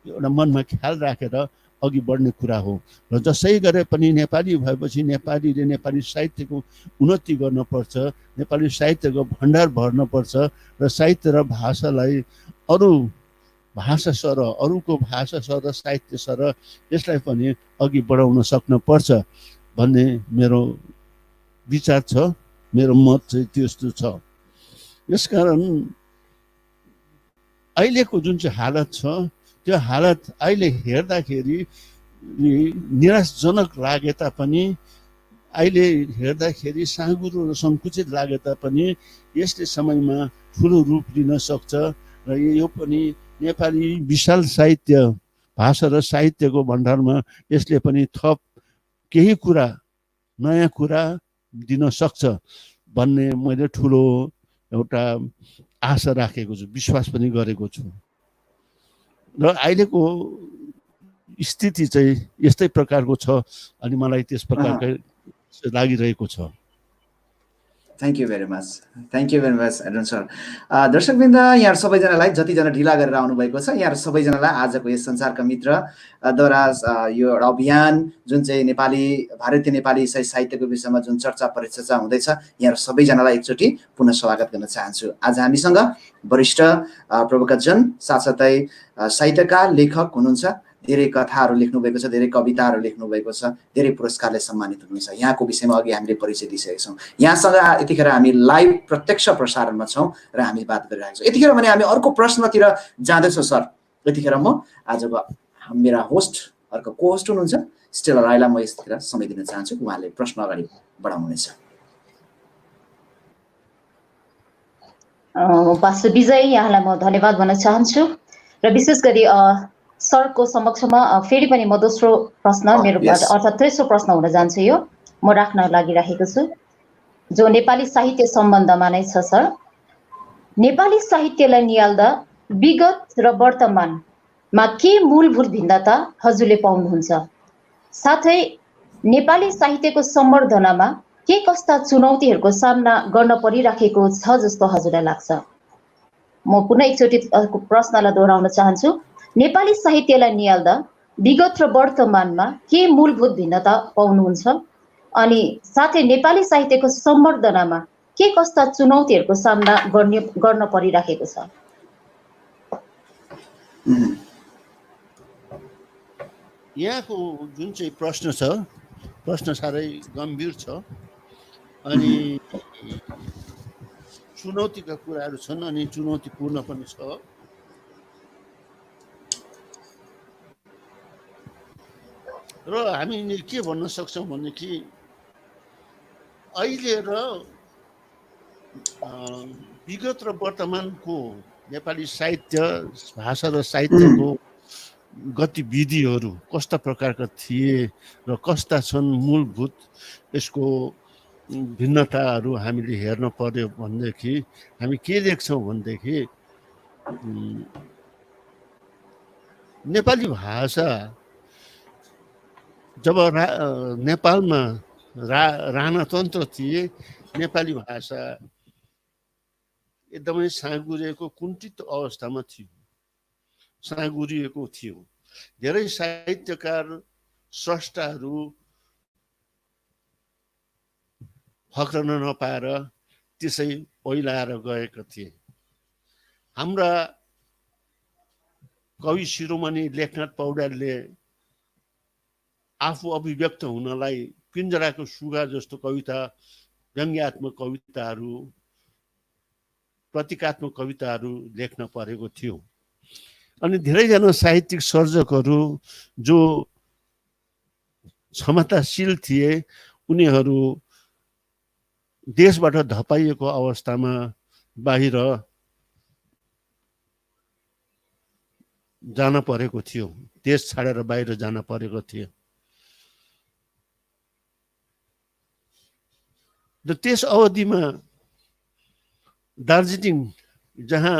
D: एउटा मनमा ख्याल राखेर अघि बढ्ने कुरा हो र जसै गरे पनि नेपाली भएपछि नेपालीले नेपाली साहित्यको उन्नति गर्नुपर्छ, नेपाली साहित्यको भण्डार भर्नुपर्छ र साहित्य र भाषालाई अरू भाषा सरह, अरूको भाषा सरह, साहित्य सरह यसलाई पनि अघि बढाउन सक्नुपर्छ भन्ने मेरो विचार छ, मेरो मत चाहिँ त्यस्तो छ। यसकारण अहिलेको जुन चाहिँ हालत छ त्यो हालत अहिले हेर्दाखेरि निराशजनक लागे तापनि, अहिले हेर्दाखेरि साँघुरो र सङ्कुचित लागे तापनि यसले समयमा ठुलो रूप लिन सक्छ र यो पनि नेपाली विशाल साहित्य भाषा र साहित्यको भण्डारमा यसले पनि थप केही कुरा नयाँ कुरा दिन सक्छ भन्ने मैले ठुलो एउटा आशा राखेको छु, विश्वास पनि गरेको छु र अहिलेको स्थिति चाहिँ यस्तै प्रकारको छ अनि मलाई त्यस प्रकारकै लागिरहेको छ।
A: Thank you very much, thank you very much Aden sir. दर्शकवृन्द, यहाँ सबैजनालाई जतिजना ढिला गरेर आउनुभएको छ यहाँ सबैजनालाई आजको यस संसारका मित्रद्वारा यो एउटा अभियान जुन चाहिँ भारतीय नेपाली इसाई साहित्यको विषयमा जुन चर्चा परिचर्चा हुँदैछ यहाँ सबैजनालाई एकचोटि पुनः स्वागत गर्न चाहन्छु। आज हामीसँग वरिष्ठ प्रवक्ताजन साथसाथै साहित्यकार लेखक हुनुहुन्छ, धेरै कथाहरू लेख्नुभएको छ, धेरै कविताहरू लेख्नुभएको छ, धेरै पुरस्कारले सम्मानित हुनुहुन्छ। यहाँको विषयमा अघि हामीले परिचय दिइसकेका छौँ। यहाँसँग यतिखेर हामी लाइभ प्रत्यक्ष प्रसारणमा छौँ र हामी बात गरिरहेका छौँ। यतिखेर भने हामी अर्को प्रश्नतिर जाँदैछौँ सर। यतिखेर म आजको मेरा होस्ट अर्को को होस्ट हुनुहुन्छ स्टेला राईलाई म यतिखेर समय दिन चाहन्छु, उहाँले प्रश्न अगाडि बढाउनुहुनेछ।
E: पास्टर विजय, यहाँलाई म धन्यवाद भन्न चाहन्छु र विशेष गरी सरको समक्षमा फेरि पनि म दोस्रो प्रश्न मेरोबाट अर्थात् तेस्रो प्रश्न हुन जान्छ, यो म राख्न लागिरहेको छु जो नेपाली साहित्य सम्बन्धमा नै छ। सर, नेपाली साहित्यलाई निहाल्दा विगत र वर्तमानमा के मूलभूत भिन्नता हजुरले पाउनुहुन्छ? साथै नेपाली साहित्यको सम्वर्धनमा के कस्ता चुनौतीहरूको सामना गर्न परिराखेको छ जस्तो हजुरलाई लाग्छ? म पुनः एकचोटि प्रश्नलाई दोहोऱ्याउन चाहन्छु। नेपाली साहित्यलाई निहाल्दा विगत र वर्तमानमा के मूलभूत भिन्नता पाउनुहुन्छ अनि साथै नेपाली साहित्यको सम्वर्धनमा के कस्ता चुनौतीहरूको सामना गर्न परिराखेको छ?
D: यहाँको जुन चाहिँ प्रश्न छ, प्रश्न साह्रै गम्भीर छ अनि चुनौतीका कुराहरू छन् अनि चुनौतीपूर्ण पनि छ। र हामीले के भन्न सक्छौँ भनेदेखि अहिले र विगत र वर्तमानको नेपाली साहित्य भाषा र साहित्यको गतिविधिहरू कस्ता प्रकारका थिए र कस्ता छन्, मूलभूत यसको भिन्नताहरू हामीले हेर्न पर्यो भनेदेखि हामी के देख्छौँ भनेदेखि नेपाली भाषा जब नेपालमा राणातन्त्र थिए नेपाली भाषा एकदमै साँगुरिएको कुण्ठित अवस्थामा थियो, साँगुरिएको थियो। धेरै साहित्यकार स्रष्टाहरू फक्रन नपाएर त्यसै पहिलाएर गएका थिए। हाम्रा कवि शिरोमणि लेखनाथ पौड्यालले आफू अभिव्यक्त हुनलाई पिञ्जराको सुगा जस्तो कविता, व्यङ्ग्यात्मक कविताहरू, प्रतीकात्मक कविताहरू लेख्न परेको थियो। अनि धेरैजना साहित्यिक सर्जकहरू जो क्षमताशील थिए उनीहरू देशबाट धपाइएको अवस्थामा बाहिर जान परेको थियो, देश छाडेर बाहिर जान परेको थियो। र त्यस अवधिमा दार्जिलिङ जहाँ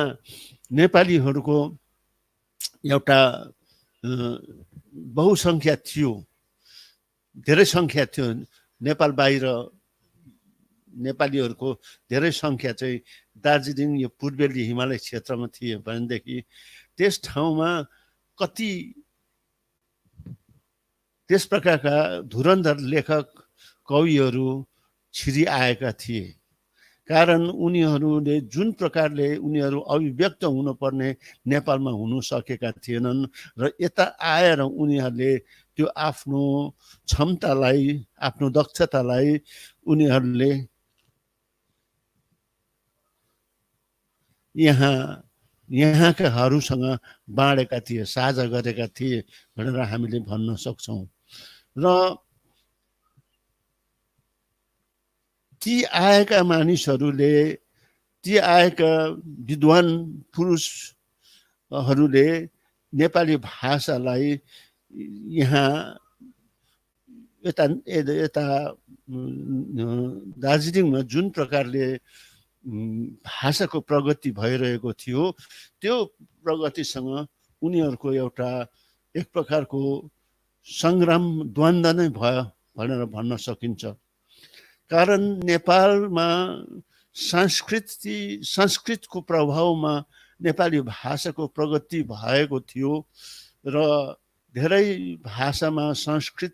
D: नेपालीहरूको एउटा बहुसङ्ख्या थियो धेरै सङ्ख्या थियो नेपाल बाहिर नेपालीहरूको धेरै सङ्ख्या चाहिँ दार्जिलिङ यो पूर्वेली हिमालय क्षेत्रमा थिए भनेदेखि त्यस ठाउँमा कति त्यस प्रकारका धुरन्धर लेखक कविहरू छिरी आएका थिए। कारण उनीहरूले जुन प्रकारले उनीहरू अभिव्यक्त हुनुपर्ने नेपालमा हुनु सकेका थिएनन् र यता आएर उनीहरूले त्यो आफ्नो क्षमतालाई आफ्नो दक्षतालाई उनीहरूले यहाँकाहरूसँग बाँडेका थिए, साझा गरेका थिए भनेर हामीले भन्न सक्छौँ। र ती आएका मानिसहरूले ती आएका विद्वान पुरुषहरूले नेपाली भाषालाई यहाँ यता दार्जिलिङमा जुन प्रकारले भाषाको प्रगति भइरहेको थियो त्यो प्रगतिसँग उनीहरूको एउटा एक प्रकारको सङ्ग्राम द्वन्द्व नै भयो भनेर भन्न सकिन्छ। कारण नेपालमा संस्कृतको प्रभावमा नेपाली भाषाको प्रगति भएको थियो र धेरै भाषामा संस्कृत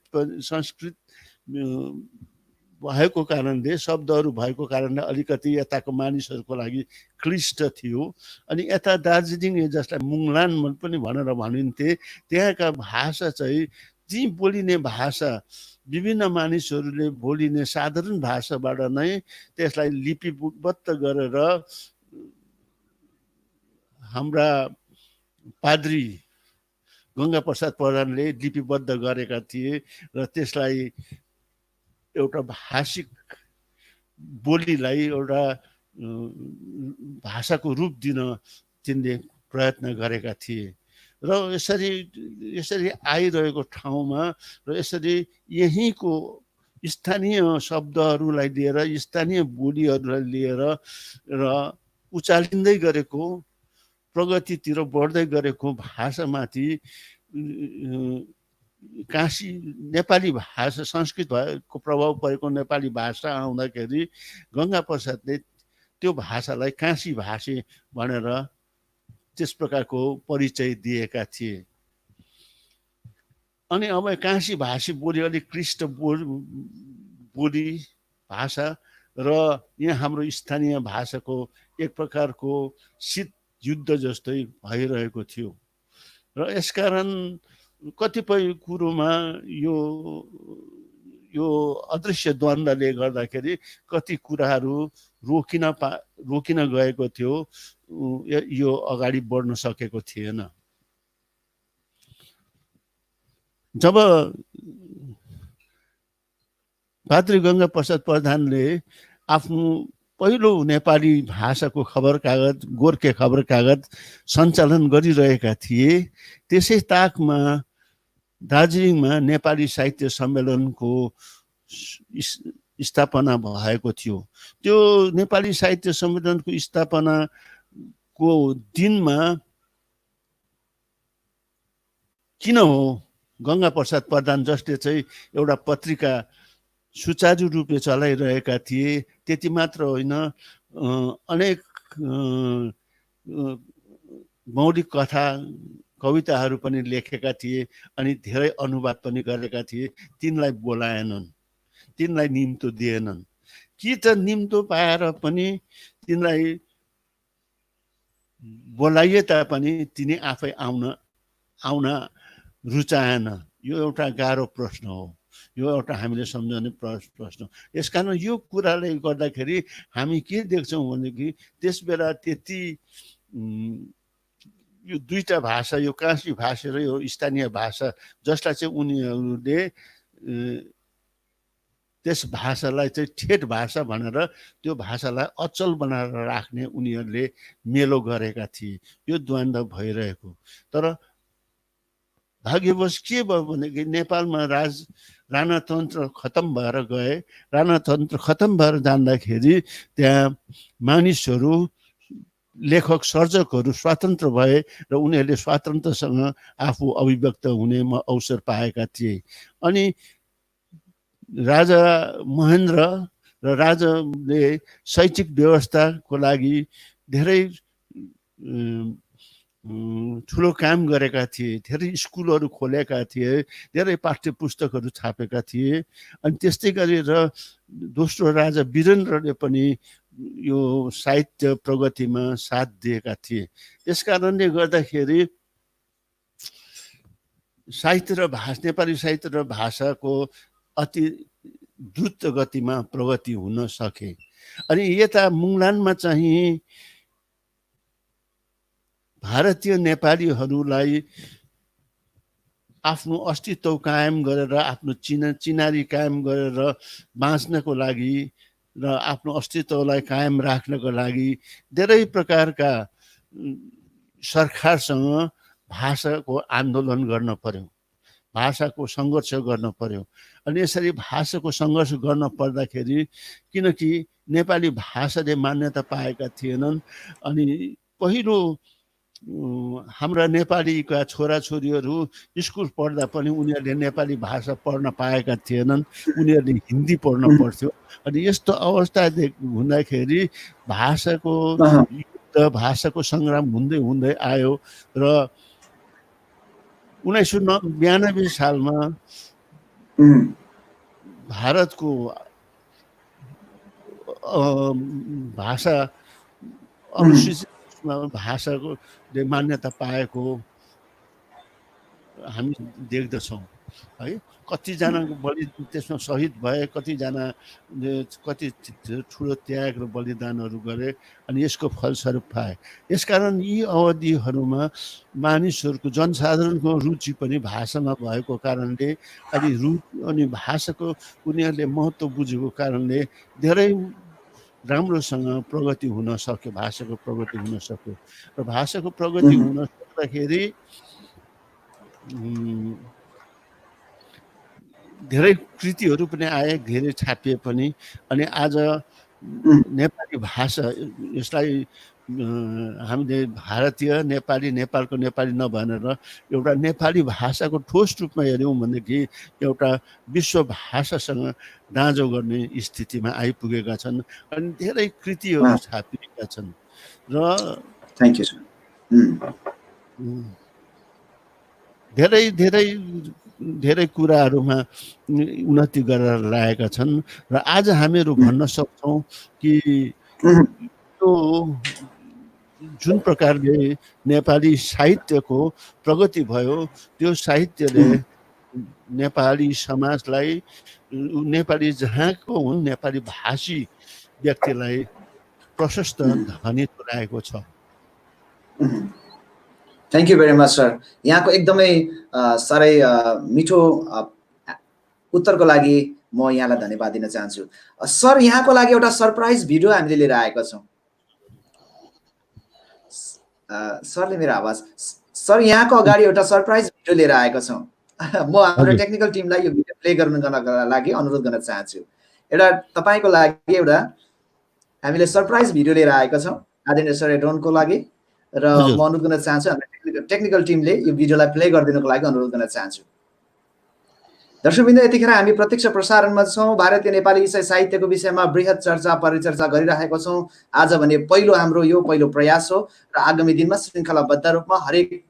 D: भएको कारणले शब्दहरू भएको कारणले अलिकति यताको मानिसहरूको लागि क्लिष्ट थियो। अनि यता दार्जिलिङ जसलाई मुङलान पनि भनेर भनिन्थे त्यहाँका भाषा चाहिँ ती बोलिने भाषा विभिन्न मानिसहरूले बोलिने साधारण भाषाबाट नै त्यसलाई लिपिबद्ध गरेर हाम्रा पाद्री गंगा प्रसाद प्रधानले लिपिबद्ध गरेका थिए र त्यसलाई एउटा भाषिक बोलीलाई एउटा भाषाको रूप दिन तिनले प्रयत्न गरेका थिए। र यसरी आइरहेको ठाउँमा र यसरी यहीँको स्थानीय शब्दहरूलाई लिएर स्थानीय बोलीहरूलाई लिएर र उचालिँदै गरेको प्रगतितिर बढ्दै गरेको भाषामाथि काशी नेपाली भाषा संस्कृत भएको प्रभाव परेको नेपाली भाषा आउँदाखेरि गंगा प्रसादले त्यो भाषालाई काशी भाषी भनेर त्यस प्रकारको परिचय दिएका थिए। अनि अब काशी भाषी बोली अलिक क्लिष्ट बोली भाषा र यहाँ हाम्रो स्थानीय भाषाको एक प्रकारको शीत युद्ध जस्तै भइरहेको थियो र यसकारण कतिपय कुरोमा यो अदृश्य द्वन्द्वले गर्दाखेरि कति कुराहरू रोकिन गएको थियो, यो अगाडि बढ्न सकेको थिएन। जब पाद्री गंगा प्रसाद प्रधानले आफ्नो पहिलो नेपाली भाषाको खबर कागज गोर्खे खबर कागज सञ्चालन गरिरहेका थिए त्यसै ताकमा दार्जिलिङमा नेपाली साहित्य सम्मेलनको स्थापना भएको थियो। त्यो नेपाली साहित्य सम्मेलनको स्थापनाको दिनमा किन हो गंगा प्रसाद प्रधान जसले चाहिँ एउटा पत्रिका सुचारू रूपले चलाइरहेका थिए त्यति मात्र होइन अनेक मौलिक कथा कविताहरू पनि लेखेका थिए अनि धेरै अनुवाद पनि गरेका थिए। तिनलाई बोलाएनन्, तिनलाई निम्तो दिएनन्। कि त निम्तो पाएर पनि तिनलाई बोलाइए तापनि तिनी आफै आउन रुचाएन। यो एउटा गाह्रो प्रश्न हो, यो एउटा हामीले सम्झने प्रश्न। यसकारण यो कुराले गर्दाखेरि हामी के देख्छौँ भनेदेखि त्यस बेला त्यति यो दुईटा भाषा यो काशी भाषा र यो स्थानीय भाषा जसलाई चाहिँ उनीहरूले त्यस भाषालाई चाहिँ ठेट भाषा भनेर त्यो भाषालाई अचल बनाएर राख्ने उनीहरूले मेलो गरेका थिए। यो द्वन्द्व भइरहेको। तर भाग्यवश के भयो भनेदेखि नेपालमा राणातन्त्र खतम भएर गए। राणातन्त्र खतम भएर जाँदाखेरि त्यहाँ मानिसहरू लेखक सर्जकहरू स्वतन्त्र भए र उनीहरूले स्वतन्त्रसँग आफू अभिव्यक्त हुने अवसर पाएका थिए। अनि राजा महेन्द्र र राजाले शैक्षिक व्यवस्थाको लागि धेरै ठुलो काम गरेका थिए, धेरै स्कुलहरू खोलेका थिए, धेरै पाठ्य पुस्तकहरू छापेका थिए। अनि त्यस्तै गरेर दोस्रो राजा वीरेन्द्रले पनि यो साहित्य प्रगतिमा साथ दिएका थिए। यस कारणले गर्दाखेरि साहित्य र भाषा, नेपाली साहित्य र भाषाको अति द्रुत गतिमा प्रगति हुन सके। अनि यता मुङलानमा चाहिँ भारतीय नेपालीहरूलाई आफ्नो अस्तित्व कायम गरेर, आफ्नो चिनारी कायम गरेर बाँच्नको लागि र आफ्नो अस्तित्वलाई कायम राख्नको लागि धेरै प्रकारका सरकारसँग भाषाको आन्दोलन गर्न पर्यो, भाषाको सङ्घर्ष गर्न पर्यो। अनि यसरी भाषाको सङ्घर्ष गर्न पर्दाखेरि, किनकि नेपाली भाषाले मान्यता पाएका थिएनन्, अनि पहिलो हाम्रा नेपालीका छोराछोरीहरू स्कुल पढ्दा पनि उनीहरूले नेपाली भाषा पढ्न पाएका थिएनन्, उनीहरूले हिन्दी पढ्न पर्थ्यो। अनि यस्तो अवस्था हुँदाखेरि भाषाको युद्ध, भाषाको सङ्ग्राम हुँदै हुँदै आयो र 1992 सालमा भारतको भाषा अनुसूचित भाषाको मान्यता पाएको हामी देख्दछौँ है। कतिजनाको बलि त्यसमा शहीद भए, कतिजना कति ठुलो त्याग र बलिदानहरू गरे, अनि यसको फलस्वरूप पाए। यसकारण यी अवधिहरूमा मानिसहरूको, जनसाधारणको रुचि पनि भाषामा भएको कारणले अनि भाषाको उनीहरूले महत्त्व बुझेको कारणले धेरै राम्रोसँग प्रगति हुन सक्यो, भाषाको प्रगति हुन सक्यो। र भाषाको प्रगति हुन सक्दाखेरि धेरै कृतिहरू पनि आए, धेरै छापिए पनि। अनि आज नेपाली भाषा, यसलाई हामीले भारतीय नेपाली, नेपालको नेपाली नभनेर एउटा नेपाली भाषाको ठोस रूपमा हेऱ्यौँ भनेदेखि एउटा विश्व भाषासँग दाँजो गर्ने स्थितिमा आइपुगेका छन्, अनि धेरै कृतिहरू छापिएका छन्। र
A: थ्याङ्क यू सर।
D: धेरै धेरै धेरै कुराहरूमा उन्नति गरेर ल्याएका छन्। र आज हामीहरू भन्न सक्छौँ कि यो जुन प्रकारले नेपाली साहित्यको प्रगति भयो, त्यो साहित्यले नेपाली समाजलाई, नेपाली जहाँको हुन् नेपाली भाषी व्यक्तिलाई प्रशस्त धनी तुल्याएको छ।
A: Thank you very much sir. यहाँको एकदमै साह्रै मिठो उत्तरको लागि म यहाँलाई धन्यवाद दिन चाहन्छु। सर, यहाँको लागि एउटा सरप्राइज भिडियो हामीले लिएर आएका छौँ। सरले मेरो आवाज, सर यहाँको अगाडि एउटा सरप्राइज भिडियो लिएर आएका छौँ। म हाम्रो टेक्निकल टिमलाई यो भिडियो प्ले गर्नको लागि अनुरोध गर्न चाहन्छु। एउटा तपाईँको लागि एउटा हामीले सरप्राइज भिडियो लिएर आएका छौँ आदरणीय सर एड्रोनको लागि, र म अनुरोध गर्न चाहन्छु हाम्रो टेक्निकल टिमले यो भिडियोलाई प्ले गरिदिनको लागि अनुरोध गर्न चाहन्छु। दर्शकवृन्द, यतिखेर हामी प्रत्यक्ष प्रसारणमा छौँ। भारतीय नेपाली इसाई साहित्यको विषयमा बृहत चर्चा परिचर्चा गरिरहेको छौँ। आज भने हाम्रो पहिलो प्रयास हो, र आगामी दिनमा श्रृङ्खलाबद्ध रूपमा हरेक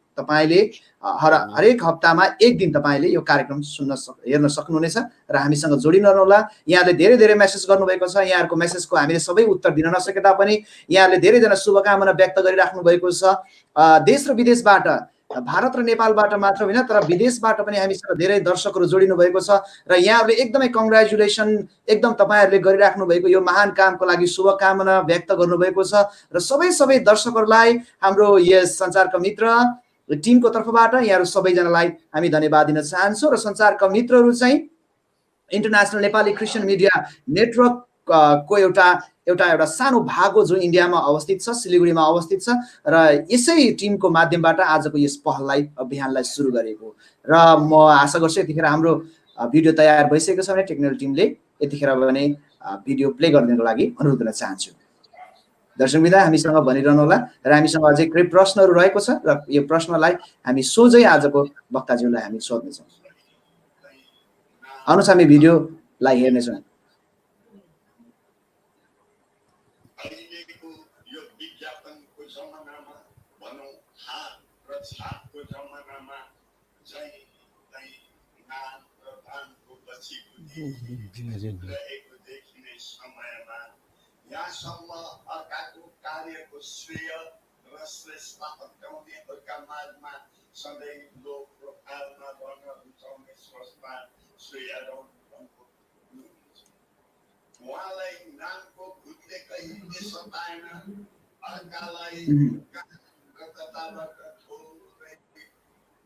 A: हप्तामा एक दिन तपाईँले यो कार्यक्रम हेर्न सक्नुहुनेछ र हामीसँग जोडिनुहोला। यहाँले धेरै धेरै मेसेज गर्नुभएको छ। यहाँहरूको मेसेजको हामीले सबै उत्तर दिन नसके तापनि यहाँले धेरैजना शुभकामना व्यक्त गरिराख्नु भएको छ। देश र विदेशबाट, भारत र नेपालबाट मात्र होइन तर विदेशबाट पनि हामीसँग धेरै दर्शकहरू जोडिनु भएको छ, र यहाँहरूले एकदमै कङ्ग्रेचुलेसन एकदम तपाईँहरूले गरिराख्नु भएको यो महान कामको लागि शुभकामना व्यक्त गर्नुभएको छ। र सबै दर्शकहरूलाई हाम्रो यस सञ्चारका मित्र टिमको तर्फबाट यहाँहरू सबैजनालाई हामी धन्यवाद दिन चाहन्छौँ। र सञ्चारका मित्रहरू चाहिँ इन्टरनेसनल नेपाली क्रिस्चियन मिडिया नेटवर्कको एउटा सानो भाग हो, जो इन्डियामा अवस्थित छ, सिलिगुडीमा अवस्थित छ, र यसै टिमको माध्यमबाट आजको यस अभियानलाई सुरु गरेको। र म आशा गर्छु यतिखेर हाम्रो भिडियो तयार भइसकेको छ भने टेक्निकल टिमले यतिखेर भने भिडियो प्ले गरिदिनको लागि अनुरोध गर्न चाहन्छु। दर्शकवृन्द, हामीसँग भनिरहनुहोला, र हामीसँग अझै केही प्रश्नहरू रहेको छ, र यो प्रश्नलाई हामी सोझै आजको वक्ताज्यूलाई हामी सोध्नेछौँ। आउनुहोस् हामी भिडियो लाई हेर्नेछौँ।
F: अहिलेको यो विज्ञापनको जमानामा भनौँ हात र छापको जमानामा चाहिँ नाम र दानको पछि रहेको देखिने समयमा यहाँसम्म अर्काको कार्यको श्रेय र श्रेष्ठता हटाउनेहरूका माझमा सधैँ लो प्रोफाइलमा गर्न रुचाउने स्रष्टा श्री एडम हुनुहुन्छ। उहाँलाई नामको भूतले कहिले सताएन, अर्कालाई गतताबाट थोरै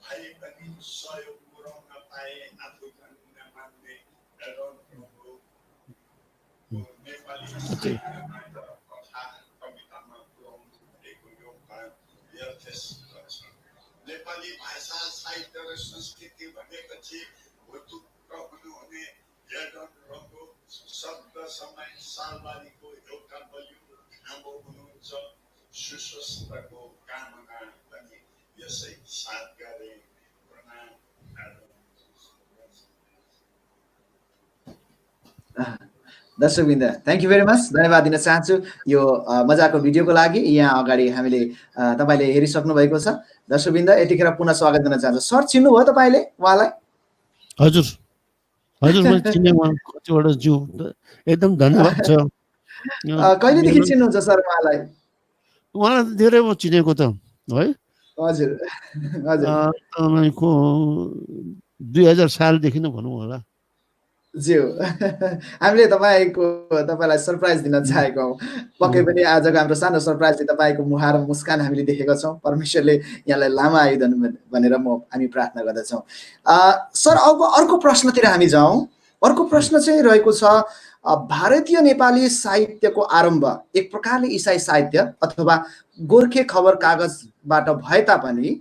F: भए पनि सहयोग पुर्याउन पाए आफू जान्न मान्ने एडमको नेपाली साहित्यमा कथा कवितामा पुर्याउनु भएको योगदान यथेष्ट छ। नेपाली भाषा साहित्य र संस्कृति भनेपछि भुतुक्क हुनुहुने एडमको शब्द समय सालबारीको एउटा बलियो खाँबो हुनुहुन्छ। सुस्वास्थ्यको कामना पनि यसै साथ गरे। प्रणाम।
A: दर्शकवृन्द, थ्याङ्क यू भेरी मच, धन्यवाद दिन चाहन्छु यो मजाको भिडियोको लागि। यहाँ अगाडि हामीले तपाईँले हेरिसक्नु भएको छ। दर्शकवृन्द, यतिखेर पुनः स्वागत गर्न चाहन्छु। सर, चिन्नुभयो तपाईँले उहाँलाई?
D: हजुर हजुर, मैले चिने कतिवटा ज्यू, एकदम धन्यवाद छ।
A: कहिलेदेखि चिन्नुहुन्छ सर उहाँलाई?
D: उहाँलाई त धेरै म चिनेको त है।
A: हजुर हजुर,
D: तपाईँको 2000 सालदेखि नै भनौँ होला।
A: ज्यू, हामीले तपाईँलाई सरप्राइज दिन चाहेको हौँ। पक्कै पनि आजको हाम्रो सानो सरप्राइज तपाईँको मुहार मुस्कान हामीले देखेका छौँ। परमेश्वरले यहाँलाई लामो आयु दिनु भनेर हामी प्रार्थना गर्दछौँ। सर, अब अर्को प्रश्नतिर हामी जाउँ। अर्को प्रश्न चाहिँ रहेको छ, भारतीय नेपाली साहित्यको आरम्भ एक प्रकारले इसाई साहित्य अथवा गोर्खे खबर कागजबाट भए तापनि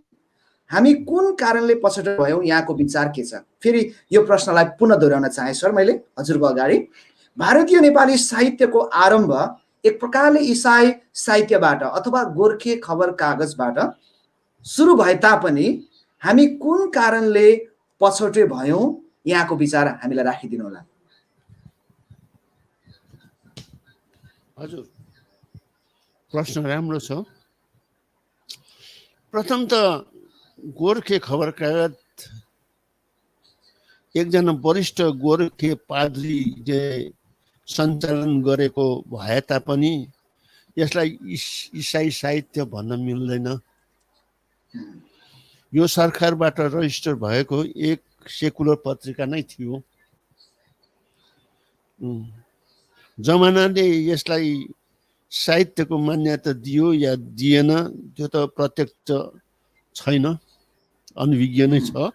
A: हामी कुन कारणले पछौटे भयौँ, यहाँको विचार के छ? फेरि यो प्रश्नलाई पुनः दोहोऱ्याउन चाहे सर मैले हजुरको अगाडि। भारतीय नेपाली साहित्यको आरम्भ एक प्रकारले इसाई साहित्यबाट अथवा गोर्खे खबर कागजबाट सुरु भए तापनि हामी कुन कारणले पछौटे भयौँ, यहाँको विचार हामीलाई राखिदिनु होला।
D: हजुर, प्रश्न राम्रो छ। प्रथम त गोर्खे खबर कागज एकजना वरिष्ठ गोर्खे पाद्रीले सञ्चालन गरेको भए तापनि यसलाई इसाई साहित्य भन्न मिल्दैन। यो सरकारबाट रजिस्टर भएको एक सेकुलर पत्रिका नै थियो। जमानाले यसलाई साहित्यको मान्यता दियो या दिएन त्यो त प्रत्यक्ष छैन, अनभिज्ञ नै छ।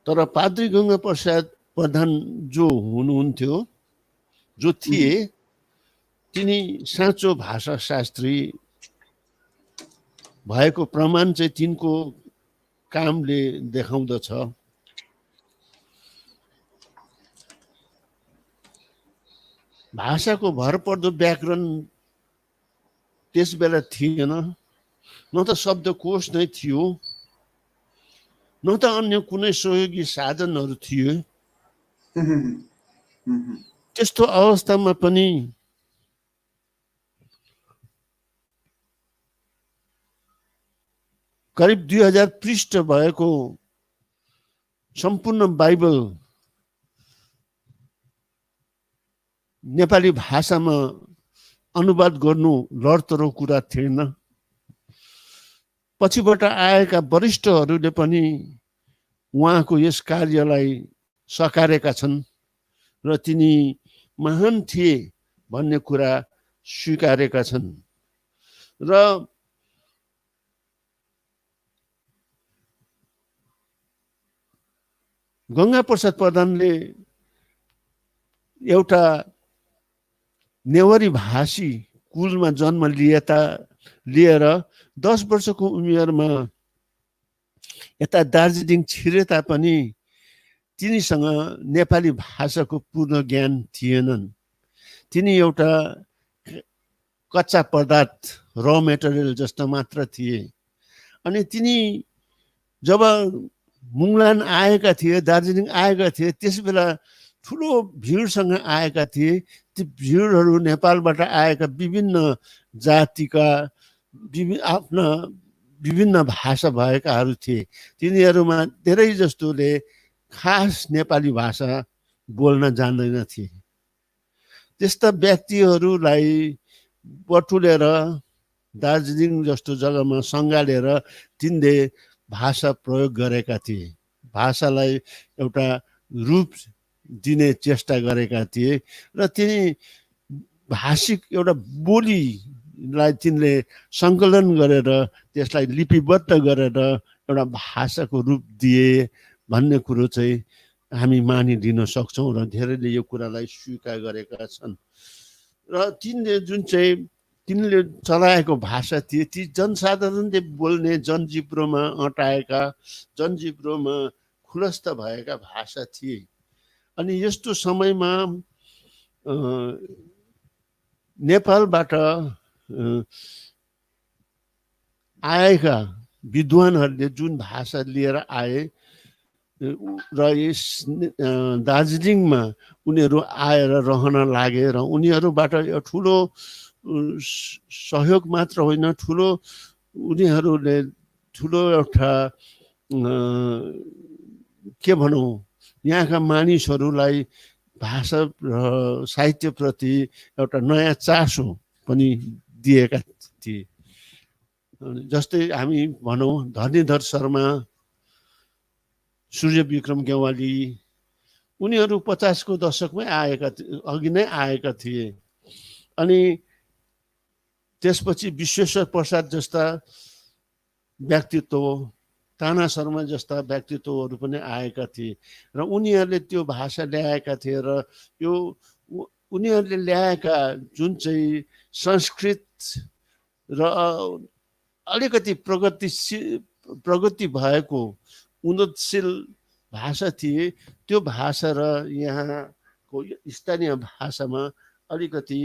D: तर पाद्री गङ्गा प्रसाद प्रधान जो हुनुहुन्थ्यो, जो थिए, तिनी साँचो भाषा शास्त्री भएको प्रमाण चाहिँ तिनको कामले देखाउँदछ। भाषाको भरपर्दो व्याकरण त्यस बेला थिएन, न त शब्दकोश नै थियो, न त अन्य कुनै सहयोगी साधनहरू थिए। त्यस्तो अवस्थामा पनि करिब 2000 पृष्ठ भएको सम्पूर्ण बाइबल नेपाली भाषामा अनुवाद गर्नु लडतरो कुरा थिएन। पछिबाट आएका वरिष्ठहरूले पनि उहाँको यस कार्यलाई सकारेका छन् र तिनी महान थिए भन्ने कुरा स्वीकारेका छन्। र गङ्गा प्रसाद प्रधानले एउटा नेवारी भाषी कुलमा जन्म लिएर 10 वर्षको उमेरमा यता दार्जिलिङ छिरे तापनि तिनीसँग नेपाली भाषाको पूर्ण ज्ञान थिएनन्। तिनी एउटा कच्चा पदार्थ, र मेटेरियल जस्तो मात्र थिए। अनि तिनी जब मुङलान आएका थिए, दार्जिलिङ आएका थिए, त्यस बेला ठुलो भिडसँग आएका थिए। ती भिडहरू नेपालबाट आएका विभिन्न जातिका आफ्ना विभिन्न भाषा भएकाहरू थिए। तिनीहरूमा धेरै जस्तोले खास नेपाली भाषा बोल्न जान्दैन थिए। त्यस्ता व्यक्तिहरूलाई बटुलेर दार्जिलिङ जस्तो जग्गामा सँगालेर तिनले भाषा प्रयोग गरेका थिए, भाषालाई एउटा रूप दिने चेष्टा गरेका थिए र तिनी भाषिक एउटा बोलीलाई तिनले सङ्कलन गरेर त्यसलाई लिपिबद्ध गरेर एउटा भाषाको रूप दिए भन्ने कुरो चाहिँ हामी मानिलिन सक्छौँ र धेरैले यो कुरालाई स्वीकार गरेका छन्। र तिनले चलाएको भाषा थिए ती जनसाधारणले बोल्ने, जनजिब्रोमा अटाएका, जनजिब्रोमा खुलस्त भएका भाषा थिए। अनि यस्तो समयमा नेपालबाट आएका विद्वानहरूले जुन भाषा लिएर आए र यस दार्जिलिङमा उनीहरू आएर रहन लागे र उनीहरूबाट यो ठुलो सहयोग मात्र होइन, उनीहरूले ठुलो एउटा के भनौँ यहाँका मानिसहरूलाई भाषा र साहित्यप्रति एउटा नयाँ चासो पनि दिएका थिए। जस्तै हामी भनौँ धरणीधर शर्मा, सूर्य विक्रम गेवाली, उनीहरू 50 को दशकमै अघि नै आएका थिए। अनि त्यसपछि विश्वेश्वर प्रसाद जस्ता व्यक्तित्व, ताना शर्मा जस्ता व्यक्तित्वहरू पनि आएका थिए र उनीहरूले त्यो भाषा ल्याएका थिए र यो उनीहरूले ल्याएका जुन चाहिँ संस्कृत र अलिकति प्रगति भएको उन्नतशील भाषा थिए, त्यो भाषा र यहाँको स्थानीय भाषामा अलिकति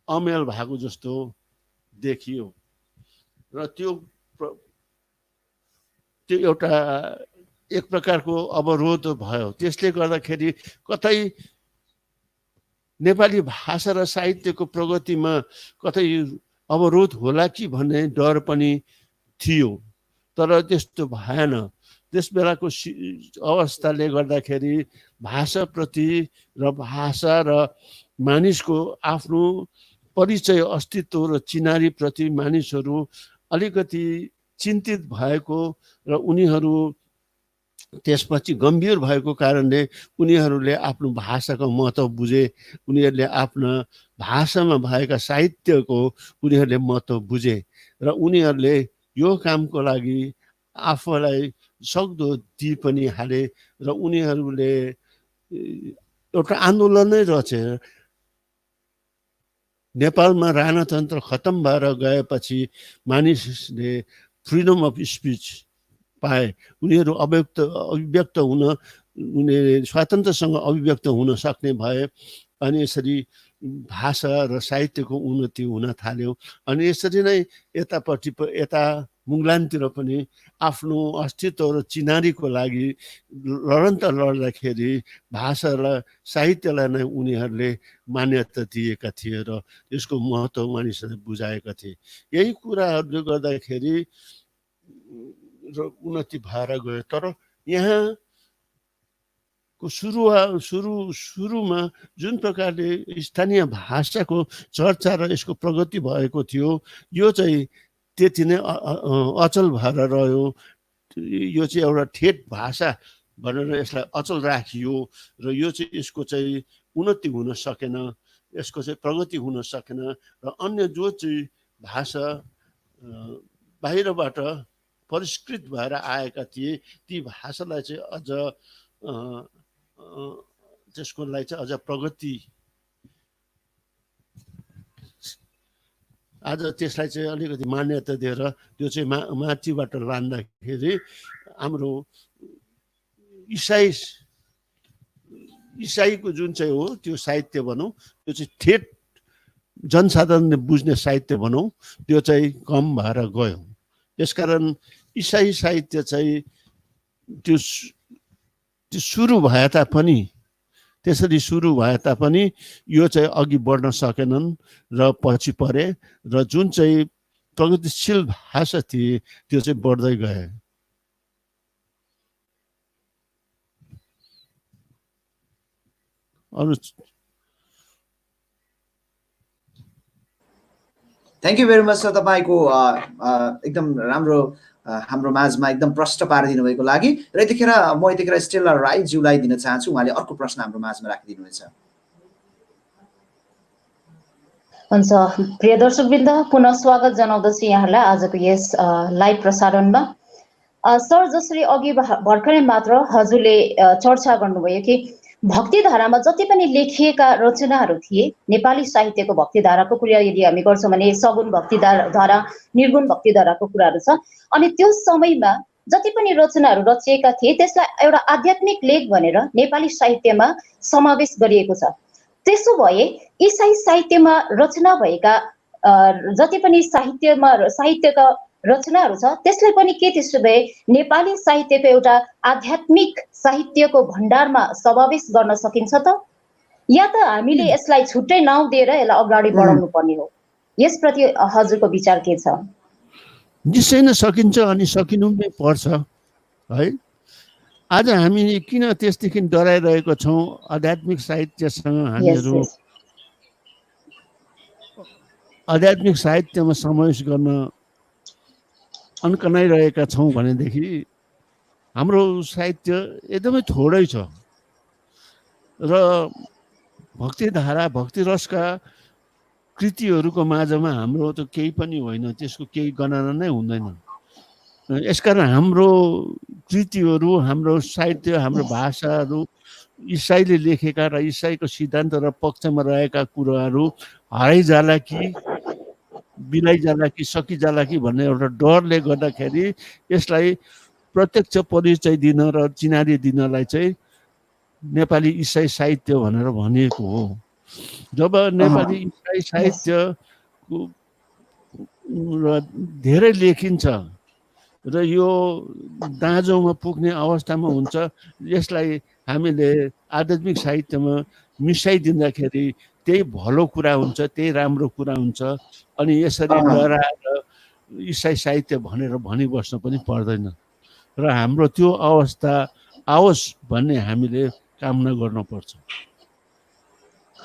D: अमेल भएको जस्तो देखियो र त्यो एउटा एक प्रकारको अवरोध भयो। त्यसले गर्दाखेरि कतै नेपाली भाषा र साहित्यको प्रगतिमा कतै अवरोध होला कि भन्ने डर पनि थियो, तर त्यस्तो भएन। त्यस बेलाको अवस्थाले गर्दाखेरि भाषाप्रति र भाषा र मानिसको आफ्नो परिचय, अस्तित्व र चिनारीप्रति मानिसहरू अलिकति चिन्तित भएको र उनीहरू त्यसपछि गम्भीर भएको कारणले उनीहरूले आफ्नो भाषाको महत्त्व बुझे, उनीहरूले आफ्ना भाषामा भएका साहित्यको उनीहरूले महत्त्व बुझे र उनीहरूले यो कामको लागि आफूलाई सक्दो दिइ पनि हाले र उनीहरूले एउटा आन्दोलनै रचे। नेपालमा राणातन्त्र खतम भएर गएपछि मानिसले फ्रिडम अफ स्पिच पाए, उनीहरू अभिव्यक्त हुन, उनीहरूले स्वतन्त्रसँग अभिव्यक्त हुन सक्ने भए। अनि यसरी भाषा र साहित्यको उन्नति हुन थाल्यो। अनि यसरी नै यता मुङलानतिर पनि आफ्नो अस्तित्व र चिनारीको लागि लडन्त लड्दाखेरि भाषा र साहित्यलाई नै उनीहरूले मान्यता दिएका थिए र यसको महत्त्व मानिसहरूले बुझाएका थिए। यही कुराहरूले गर्दाखेरि र उन्नति भएर गयो। तर यहाँको सुरुमा जुन प्रकारले स्थानीय भाषाको चर्चा र यसको प्रगति भएको थियो, यो चाहिँ त्यति नै अचल भएर रह्यो। यो चाहिँ एउटा ठेट भाषा भनेर यसलाई अचल राखियो र यो चाहिँ यसको चाहिँ उन्नति हुन सकेन, यसको चाहिँ प्रगति हुन सकेन र अन्य जो चाहिँ भाषा बाहिरबाट परिष्कृत भएर आएका थिए ती भाषालाई चाहिँ अझ त्यसको लागि चाहिँ अझ प्रगति, आज त्यसलाई चाहिँ अलिकति मान्यता दिएर त्यो चाहिँ माथिबाट लाँदाखेरि हाम्रो इसाईको जुन चाहिँ हो त्यो साहित्य भनौँ, त्यो चाहिँ ठेट जनसाधारणले बुझ्ने साहित्य भनौँ, त्यो चाहिँ कम भएर गयो। त्यसकारण इसाई साहित्य चाहिँ त्यो सुरु भए तापनि त्यसरी सुरु भए तापनि यो चाहिँ अघि बढ्न सकेनन् र पछि परे र जुन चाहिँ प्रगतिशील भाषा थिए त्यो चाहिँ बढ्दै गए। अरू
A: thank you very much sir, तपाईँको एकदम राम्रो हाम्रो माझमा एकदम प्रश्न पारिदिनु भएको लागि। र यतिखेर म स्टेला राईज्यूलाई दिन चाहन्छु, उहाँले अर्को प्रश्न हाम्रो माझमा राखिदिनुहुनेछ।
E: हुन्छ, प्रिय दर्शकवृन्द, पुनः स्वागत जनाउँदछु यहाँलाई आजको यस लाइभ प्रसारणमा। सर, जसरी अघि भर्खरै मात्र हजुरले चर्चा गर्नुभयो कि भक्तिधारामा जति पनि लेखिएका रचनाहरू थिए, नेपाली साहित्यको भक्तिधाराको कुरा यदि हामी गर्छौँ भने सगुण भक्तिधारा, निर्गुण भक्तिधाराको कुराहरू छ। अनि त्यो समयमा जति पनि रचनाहरू रचिएका थिए त्यसलाई एउटा आध्यात्मिक लेख भनेर नेपाली साहित्यमा समावेश गरिएको छ। त्यसो भए इसाई साहित्यमा रचना भएका जति पनि साहित्यका रचनाहरू छ त्यसलाई पनि के त्यसो भए नेपाली साहित्यको एउटा आध्यात्मिक साहित्यको भण्डारमा समावेश गर्न सकिन्छ त, या त हामीले यसलाई छुट्टै नाउँ दिएर यसलाई अगाडि बढाउनु पर्ने हो? यसप्रति हजुरको विचार के छ?
D: निश्चय नै सकिन्छ अनि सकिनु नै पर्छ है। आज हामी किन त्यसदेखि डराइरहेको छौँ? आध्यात्मिक साहित्यसँग हामीहरू आध्यात्मिक साहित्यमा समावेश गर्न अन्कनाइरहेका छौँ भनेदेखि हाम्रो साहित्य एकदमै थोरै छ र भक्तिधारा भक्तिरसका कृतिहरूको माझमा हाम्रो त केही पनि होइन, त्यसको केही गणना नै हुँदैन। यसकारण हाम्रो कृतिहरू, हाम्रो साहित्य, हाम्रो भाषाहरू इसाईले लेखेका र इसाईको सिद्धान्त र पक्षमा रहेका कुराहरू हराइजाला कि बिलाइजाला कि सकिजाला कि भन्ने एउटा डरले गर्दाखेरि यसलाई प्रत्यक्ष परिचय दिन र चिनारी दिनलाई चाहिँ नेपाली इसाई साहित्य भनेर भनिएको हो। जब नेपाली इसाई साहित्यको धेरै लेखिन्छ र यो दाँजोमा पुग्ने अवस्थामा हुन्छ, यसलाई हामीले आध्यात्मिक साहित्यमा मिसाइदिँदाखेरि त्यही भलो कुरा हुन्छ, त्यही राम्रो कुरा हुन्छ। अनि यसरी डराएर इसाई साहित्य भनेर भनिबस्न पनि पर्दैन र हाम्रो त्यो अवस्था आओस् भन्ने हामीले कामना गर्नुपर्छ।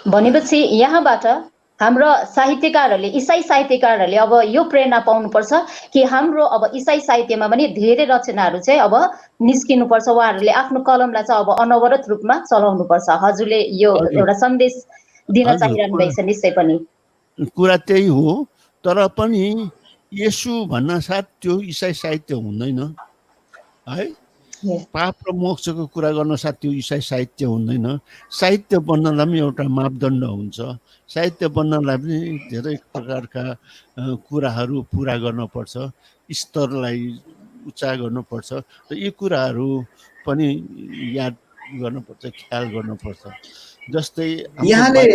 E: भनेपछि यहाँबाट हाम्रो साहित्यकारहरूले, इसाई साहित्यकारहरूले अब यो प्रेरणा पाउनुपर्छ कि हाम्रो अब इसाई साहित्यमा पनि धेरै रचनाहरू चाहिँ अब निस्किनुपर्छ। उहाँहरूले आफ्नो कलमलाई चाहिँ अब अनवरत रूपमा चलाउनुपर्छ। हजुरले यो एउटा सन्देश दिन चाहिरहनु भएको छ। निश्चय पनि
D: कुरा त्यही हो, तर पनि येशू भन्न साथ त्यो इसाई साहित्य हुँदैन है। पाप र मोक्षको कुरा गर्न साथ त्यो इसाई साहित्य हुँदैन। साहित्य बन्नलाई पनि एउटा मापदण्ड हुन्छ। साहित्य बन्नलाई पनि धेरै प्रकारका कुराहरू पुरा गर्नुपर्छ, स्तरलाई उच्चा गर्नुपर्छ र यी कुराहरू पनि याद गर्नुपर्छ, ख्याल गर्नुपर्छ। जस्तै
A: यहाँले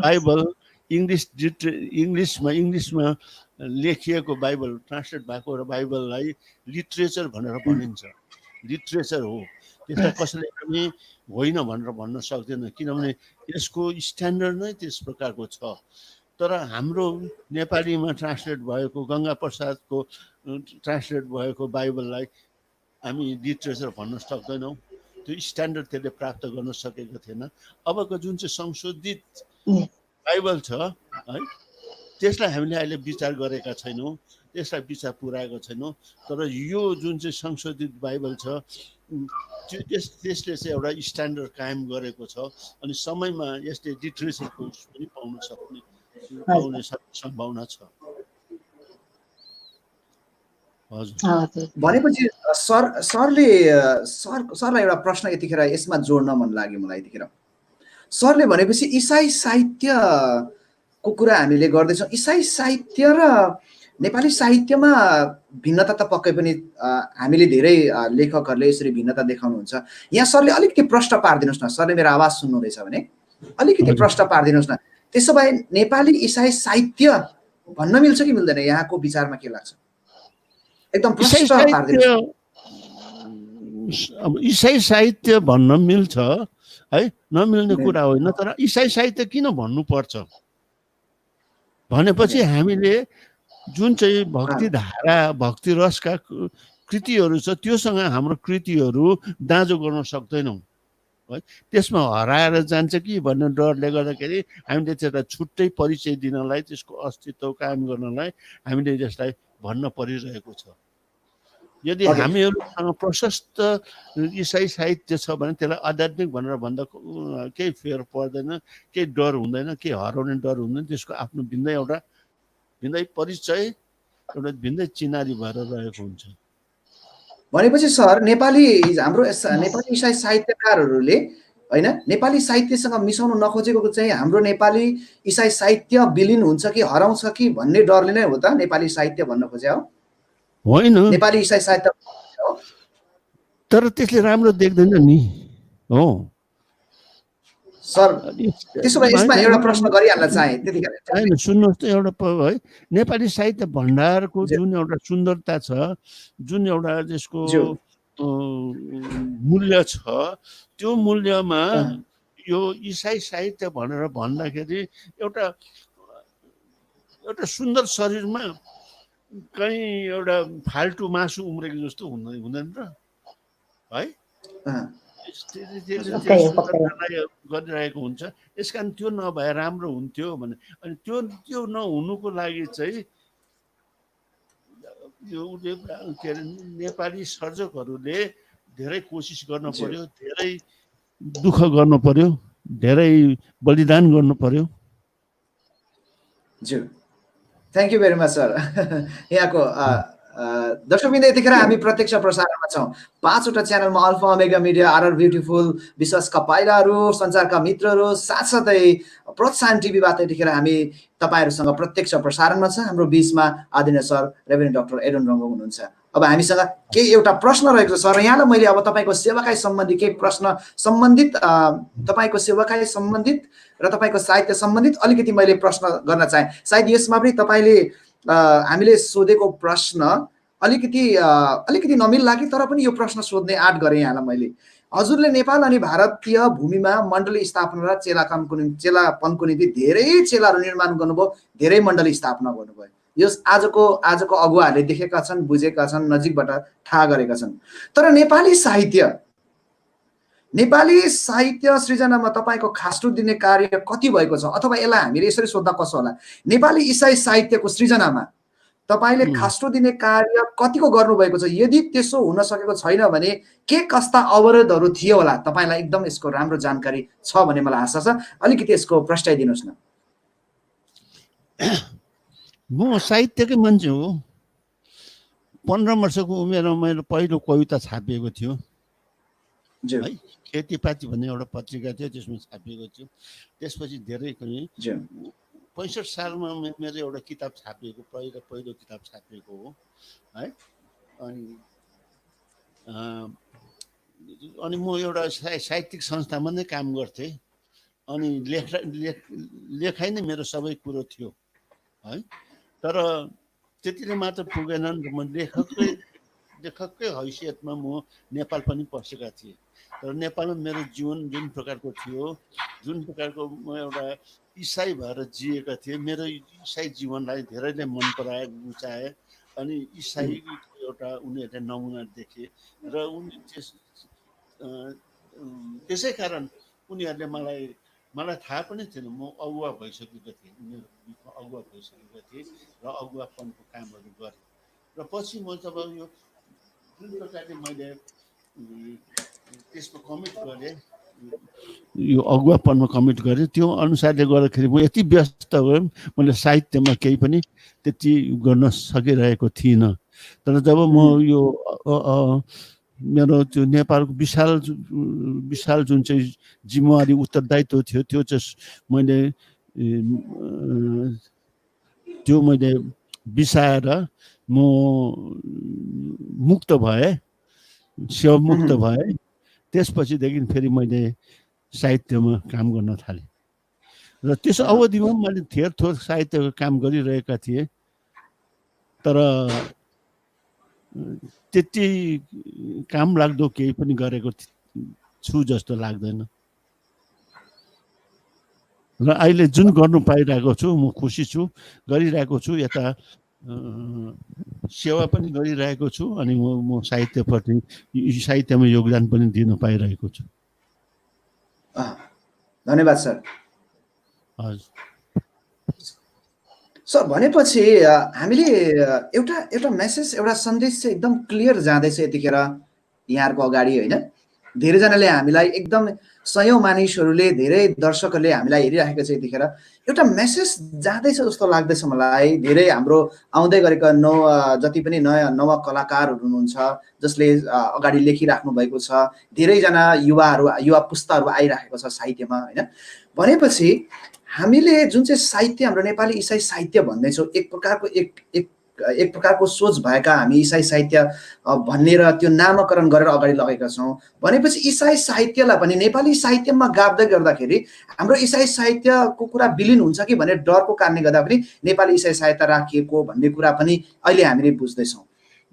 D: बाइबल इङ्ग्लिसमा लेखिएको बाइबल, ट्रान्सलेट भएको र बाइबललाई लिट्रेचर भनेर भनिन्छ। लिट्रेचर हो, त्यसलाई कसैले पनि होइन भनेर भन्न सक्दैन, किनभने यसको स्ट्यान्डर्ड नै त्यस प्रकारको छ। तर हाम्रो नेपालीमा ट्रान्सलेट भएको, गङ्गा प्रसादको ट्रान्सलेट भएको बाइबललाई हामी लिट्रेचर भन्न सक्दैनौँ। त्यो स्ट्यान्डर्ड त्यसले प्राप्त गर्न सकेको थिएन। अबको जुन चाहिँ संशोधित बाइबल छ है, त्यसलाई हामीले अहिले विचार गरेका छैनौँ, त्यसलाई विचार पुर्याएको छैनौँ। तर यो जुन चाहिँ संशोधित बाइबल छ त्यसले चाहिँ एउटा स्ट्यान्डर्ड कायम गरेको छ अनि समयमा यसले लिट्रेचरको पनि पाउने सम्भावना छ।
A: भनेपछि सरलाई एउटा प्रश्न यतिखेर यसमा जोड्न मन लाग्यो मलाई। यतिखेर सरले भनेपछि इसाई साहित्यको कुरा हामीले गर्दैछौँ। इसाई साहित्य र नेपाली साहित्यमा भिन्नता त पक्कै पनि हामीले धेरै लेखकहरूले यसरी भिन्नता देखाउनुहुन्छ। यहाँ सरले अलिकति प्रश्न पारिदिनुहोस् न। सरले मेरो आवाज सुन्नुहुँदैछ भने अलिकति प्रश्न पारिदिनुहोस् न। त्यसो भए नेपाली इसाई साहित्य भन्न मिल्छ कि मिल्दैन? यहाँको विचारमा के लाग्छ? एकदम प्रश्न पारिदिनुहोस्।
D: अब इसाई साहित्य भन्न मिल्छ है, नमिल्ने कुरा होइन, तर इसाई साहित्य किन भन्नुपर्छ भनेपछि हामीले जुन चाहिँ भक्ति धारा भक्ति रसका कृतिहरू छ त्योसँग हाम्रो कृतिहरू दाँजो गर्न सक्दैनौँ है। त्यसमा हराएर जान्छ कि भन्ने डरले गर्दाखेरि हामीले त्यसलाई छुट्टै परिचय दिनलाई, त्यसको अस्तित्व कायम गर्नलाई हामीले त्यसलाई भन्न परिरहेको छ। यदि हामीहरूसँग प्रशस्त इसाई साहित्य छ भने त्यसलाई आध्यात्मिक भनेर भन्दा केही फेर पर्दैन, केही डर हुँदैन, केही हराउने डर हुँदैन। त्यसको आफ्नो भिन्दै परिचय, एउटा भिन्दै चिनारी भएर रहेको हुन्छ।
A: भनेपछि सर हाम्रो नेपाली इसाई साहित्यकारहरूले होइन नेपाली साहित्यसँग मिसाउन नखोजेको चाहिँ हाम्रो नेपाली इसाई साहित्य विलीन हुन्छ कि हराउँछ कि भन्ने डरले नै हो त नेपाली साहित्य भन्न खोजे हो?
D: होइन,
A: नेपाली इसाई साहित्य हो,
D: तर त्यसले राम्रो देख्दैन नि हो
A: सर। त्यसो भए यसमा एउटा प्रश्न गरिहाल्न चाहे त्यतिखेर।
D: होइन, सुन्नुहोस् त, एउटा है नेपाली साहित्य भण्डारको जुन एउटा सुन्दरता छ, जुन एउटा त्यसको मूल्य छ, त्यो मूल्यमा यो इसाई साहित्य भनेर भन्दाखेरि एउटा सुन्दर शरीरमा कहीँ एउटा फाल्टु मासु उम्रेको जस्तो हुँदैन र है, गरिरहेको हुन्छ। यस कारण त्यो नभए राम्रो हुन्थ्यो भने, अनि त्यो नहुनुको लागि चाहिँ यो के अरे नेपाली सर्जकहरूले धेरै कोसिस गर्नु पर्यो, धेरै दुःख गर्नु पर्यो, धेरै बलिदान गर्नु पर्यो।
A: ज्यू, thank you very much sir. यहाँको दर्शकवृन्द, यतिखेर हामी प्रत्यक्ष प्रसारणमा छौँ 5वटा च्यानलमा, alpha omega media, RR beautiful, विश्वासका पाइलाहरू, सञ्चारका मित्रहरू, साथसाथै प्रोत्साहन टिभीबाट यतिखेर हामी तपाईँहरूसँग प्रत्यक्ष प्रसारणमा छ। हाम्रो बिचमा आदरणीय सर रेभरेन्ड डाक्टर एडन रङ्गो हुनुहुन्छ। अब हामीसँग केही एउटा प्रश्न रहेको छ सर, यहाँलाई मैले अब तपाईँको सेवाकाई सम्बन्धी केही प्रश्न सम्बन्धित, तपाईँको सेवाकाई सम्बन्धित र तपाईँको साहित्य सम्बन्धित अलिकति मैले प्रश्न गर्न चाहेँ। सायद यसमा पनि तपाईँले हामीले सोधेको प्रश्न अलिकति नमिल्ला कि, तर पनि यो प्रश्न सोध्ने आँट गरेँ यहाँलाई मैले। हजुरले नेपाल अनि भारतीय भूमिमा मण्डली स्थापना र चेलापनको निम्ति धेरै चेलाहरू निर्माण गर्नुभयो, धेरै मण्डली स्थापना गर्नुभयो। यो आजको अगुवाहरूले देखेका छन्, बुझेका छन्, नजिकबाट थाहा गरेका छन्। तर नेपाली साहित्य सृजनामा तपाईँको खास्टो दिने कार्य कति भएको छ? अथवा यसलाई हामीले यसरी सोध्दा कसो होला, नेपाली इसाई साहित्यको सृजनामा तपाईँले खास्टो दिने कार्य कतिको गर्नुभएको छ? यदि त्यसो हुन सकेको छैन भने के कस्ता अवरोधहरू थियो होला? तपाईँलाई एकदम यसको राम्रो जानकारी छ भने मलाई आशा छ, अलिकति यसको प्रस्ताइदिनुहोस् न।
D: म साहित्यकै मान्छे हो। 15 वर्षको उमेरमा मेरो पहिलो कविता छापिएको थियो है, खेतीपाती भन्ने एउटा पत्रिका थियो, त्यसमा छापिएको थियो। त्यसपछि धेरै पनि 65 सालमा मेरो एउटा किताब छापिएको, पहिलो किताब छापिएको हो है। अनि म एउटा साहित्यिक संस्थामा नै काम गर्थेँ, अनि लेखाइ नै मेरो सबै कुरो थियो है। तर त्यतिले मात्र पुगेनन्, म लेखककै हैसियतमा म नेपाल पनि पसेका थिएँ। तर नेपालमा मेरो जीवन जुन प्रकारको थियो, जुन प्रकारको म एउटा इसाई भएर जिएका थिएँ, मेरो इसाई जीवनलाई धेरैले मन पराए, रुचाए। अनि इसाई एउटा उनीहरूले नमुना देखे र त्यसै कारण उनीहरूले मलाई थाहा पनि थिएन, म अगुवा भइसकेको थिएँ, उनीहरू अगुवा भइसकेको थिएँ र अगुवापनको कामहरू गरेँ। र पछि म जब यो जुन प्रकारले मैले त्यसमा कमिट गरेँ, यो अगुवापनमा कमिट गरेँ, त्यो अनुसारले गर्दाखेरि म यति व्यस्त भएँ, मैले साहित्यमा केही पनि त्यति गर्न सकिरहेको थिइनँ। तर जब म यो मेरो त्यो नेपालको विशाल जुन चाहिँ जिम्मेवारी उत्तरदायित्व थियो, त्यो चाहिँ मैले बिसाएर म मुक्त भएँ, सेवामुक्त भएँ। त्यसपछिदेखि फेरि मैले साहित्यमा काम गर्न थालेँ र त्यस अवधिमा मैले थोर साहित्यको काम गरिरहेका थिएँ। तर त्यति काम लाग्दो केही पनि गरेको छु जस्तो लाग्दैन। र अहिले जुन गर्नु पाइरहेको छु म खुसी छु, गरिरहेको छु। यता सेवा पनि गरिरहेको छु अनि म साहित्यप्रति साहित्यमा योगदान पनि दिन पाइरहेको छु।
A: धन्यवाद सर।
D: हजुर
A: सर, भनेपछि हामीले एउटा मेसेज, एउटा सन्देश चाहिँ एकदम क्लियर जाँदैछ यतिखेर यहाँहरूको अगाडि, होइन? धेरैजनाले हामीलाई एकदम सयौं मानिसहरूले, धेरै दर्शकहरूले हामीलाई हेरिराखेको छ यतिखेर। एउटा मेसेज जाँदैछ जस्तो लाग्दैछ मलाई। धेरै हाम्रो आउँदै गरेका जति पनि नयाँ कलाकारहरू हुनुहुन्छ जसले अगाडि लेखिराख्नु भएको छ, धेरैजना युवा पुस्ताहरू आइराखेको छ साहित्यमा, होइन? भनेपछि हामीले जुन चाहिँ साहित्य, हाम्रो नेपाली इसाई साहित्य भन्दैछौँ, एक प्रकारको सोच भएका हामी इसाई साहित्य भनेर त्यो नामकरण गरेर अगाडि लगेका छौँ। भनेपछि इसाई साहित्यलाई पनि नेपाली साहित्यमा गाप्दै गर्दाखेरि हाम्रो इसाई साहित्यको कुरा विलिन हुन्छ कि भन्ने डरको कारणले गर्दा पनि नेपाली इसाई साहित्य राखिएको भन्ने कुरा पनि अहिले हामीले बुझ्दैछौँ।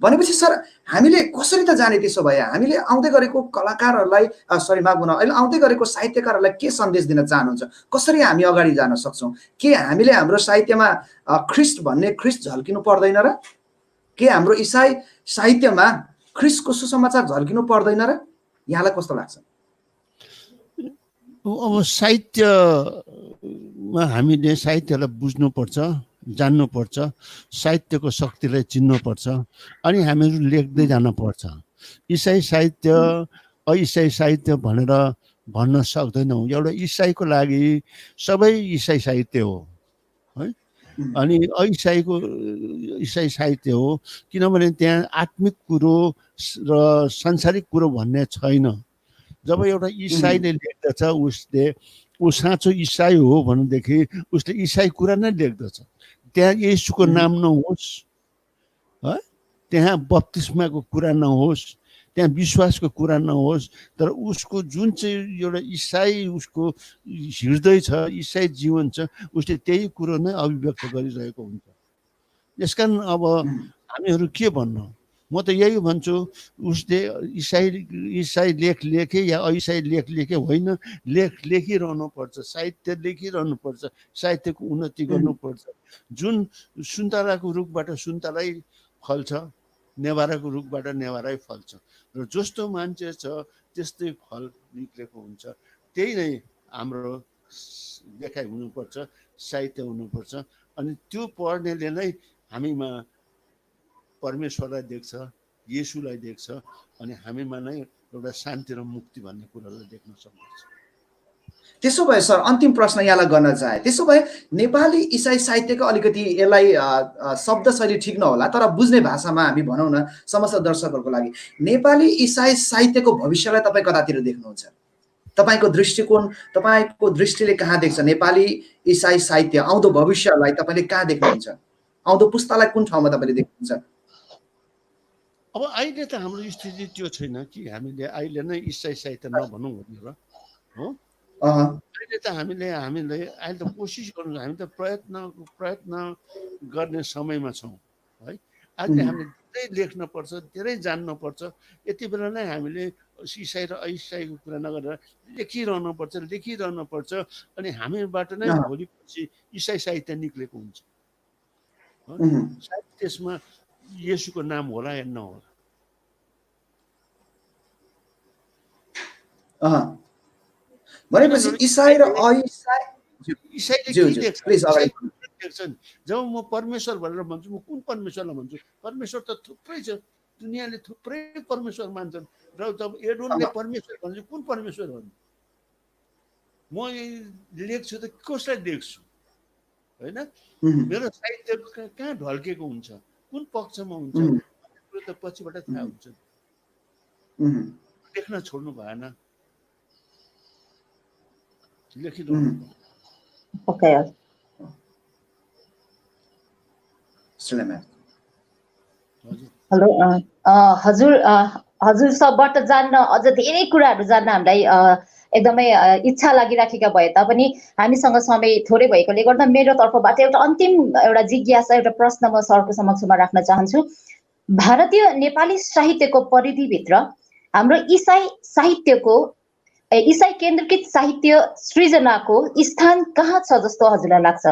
A: भनेपछि सर, हामीले कसरी त जाने त्यसो भए? हामीले आउँदै गरेको कलाकारहरूलाई अहिले आउँदै गरेको साहित्यकारहरूलाई के सन्देश दिन चाहनुहुन्छ? कसरी हामी अगाडि जान सक्छौँ? के हामीले हाम्रो साहित्यमा ख्रिस्ट झल्किनु पर्दैन र? के हाम्रो इसाई साहित्यमा ख्रिस्टको सुसमाचार झल्किनु पर्दैन र? यहाँलाई कस्तो लाग्छ?
D: अब साहित्यमा हामीले साहित्यलाई बुझ्नुपर्छ, जान्नुपर्छ, साहित्यको शक्तिलाई चिन्नुपर्छ अनि हामीहरू लेख्दै जानुपर्छ। इसाई साहित्य अइसाई साहित्य भनेर भन्न सक्दैनौँ। एउटा इसाईको लागि सबै इसाई साहित्य हो, है? अनि इसाई साहित्य हो, किनभने त्यहाँ आत्मिक कुरो र सांसारिक कुरो भन्ने छैन। जब एउटा इसाईले लेख्दछ, ऊ साँचो इसाई हो भनेदेखि उसले इसाई कुरा नै लेख्दछ। त्यहाँ येशूको नाम नहोस्, है? त्यहाँ बप्तिस्माको कुरा नहोस्, त्यहाँ विश्वासको कुरा नहोस्, तर उसको जुन चाहिँ एउटा इसाई उसको हृदय छ, इसाई जीवन छ, उसले त्यही कुरो नै अभिव्यक्त गरिरहेको हुन्छ। यसकारण अब हामीहरू के भन्नु? म त यही भन्छु, उसले इसाई लेखे या अइसाई लेखे होइन, लेखिरहनु पर्छ, साहित्य लेखिरहनु पर्छ, साहित्यको उन्नति गर्नुपर्छ। जुन सुन्तलाको रुखबाट सुन्तलै फल्छ, नेभाराको रुखबाट नेभारै फल्छ र जस्तो मान्छे छ त्यस्तै फल निक्लेको हुन्छ। त्यही नै हाम्रो लेखाइ हुनुपर्छ, साहित्य हुनुपर्छ। अनि त्यो पढ्नेले नै हामीमा परमेश्वरलाई देख्छ, येशूलाई देख्छ अनि हामीमा नै एउटा शान्ति र मुक्ति भन्ने कुरालाई देख्न सक्छ।
A: त्यसो भए सर, अन्तिम प्रश्न यहाँलाई गर्न चाहे। त्यसो भए नेपाली इसाई साहित्यको अलिकति यसलाई शब्द शैली ठिक नहोला, तर बुझ्ने भाषामा हामी भनौँ न समस्त दर्शकहरूको लागि, नेपाली इसाई साहित्यको भविष्यलाई तपाईँ कतातिर देख्नुहुन्छ? तपाईँको दृष्टिकोण, तपाईँको दृष्टिले कहाँ देख्छ नेपाली इसाई साहित्य? आउँदो भविष्यलाई तपाईँले कहाँ देख्नुहुन्छ? आउँदो पुस्तालाई कुन ठाउँमा तपाईँले देख्नुहुन्छ?
D: अब अहिले त हाम्रो स्थिति त्यो छैन कि हामीले अहिले नै इसाई साहित्य नभनौँ भनेर, हो? अहिले त हामीले अहिले त कोसिस गर्नु, हामी त प्रयत्न गर्ने समयमा छौँ, है? अहिले हामीले धेरै लेख्नुपर्छ, धेरै जान्नुपर्छ। यति बेला नै हामीले इसाई र अइसाईको कुरा नगरेर लेखिरहनु पर्छ अनि हामीबाट नै भोलिपछि इसाई साहित्य निक्लेको हुन्छ। सायद त्यसमा येशूको नाम होला या नहोला।
A: भनेपछि इसाई र अइसाई
D: इसाईले के देख्छन्? जब म परमेश्वर भनेर भन्छु, म कुन परमेश्वरलाई भन्छु? परमेश्वर त थुप्रै छ, दुनियाँले थुप्रै परमेश्वर मान्छन्। र जब एडोनले परमेश्वर भन्छ, कुन परमेश्वर भन्नु? म लेख्छु त कसलाई लेख्छु, होइन? मेरो साहित्य कहाँ ढल्केको हुन्छ, कुन पक्षमा हुन्छ, त्यो त पछिबाट थाहा हुन्छ। लेख्न छोड्नु भएन, लेखिरहनु।
E: हेलो, हजुर सबबाट जान्न अझ धेरै कुराहरू जान्न हामीलाई एकदमै इच्छा लागिराखेका भए तापनि हामीसँग समय थोरै भएकोले गर्दा मेरो तर्फबाट एउटा अन्तिम एउटा जिज्ञासा, एउटा प्रश्न म सरको समक्षमा राख्न चाहन्छु। भारतीय नेपाली साहित्यको परिधिभित्र हाम्रो इसाई केन्द्रीकृत साहित्य सृजनाको स्थान कहाँ छ जस्तो हजुरलाई लाग्छ?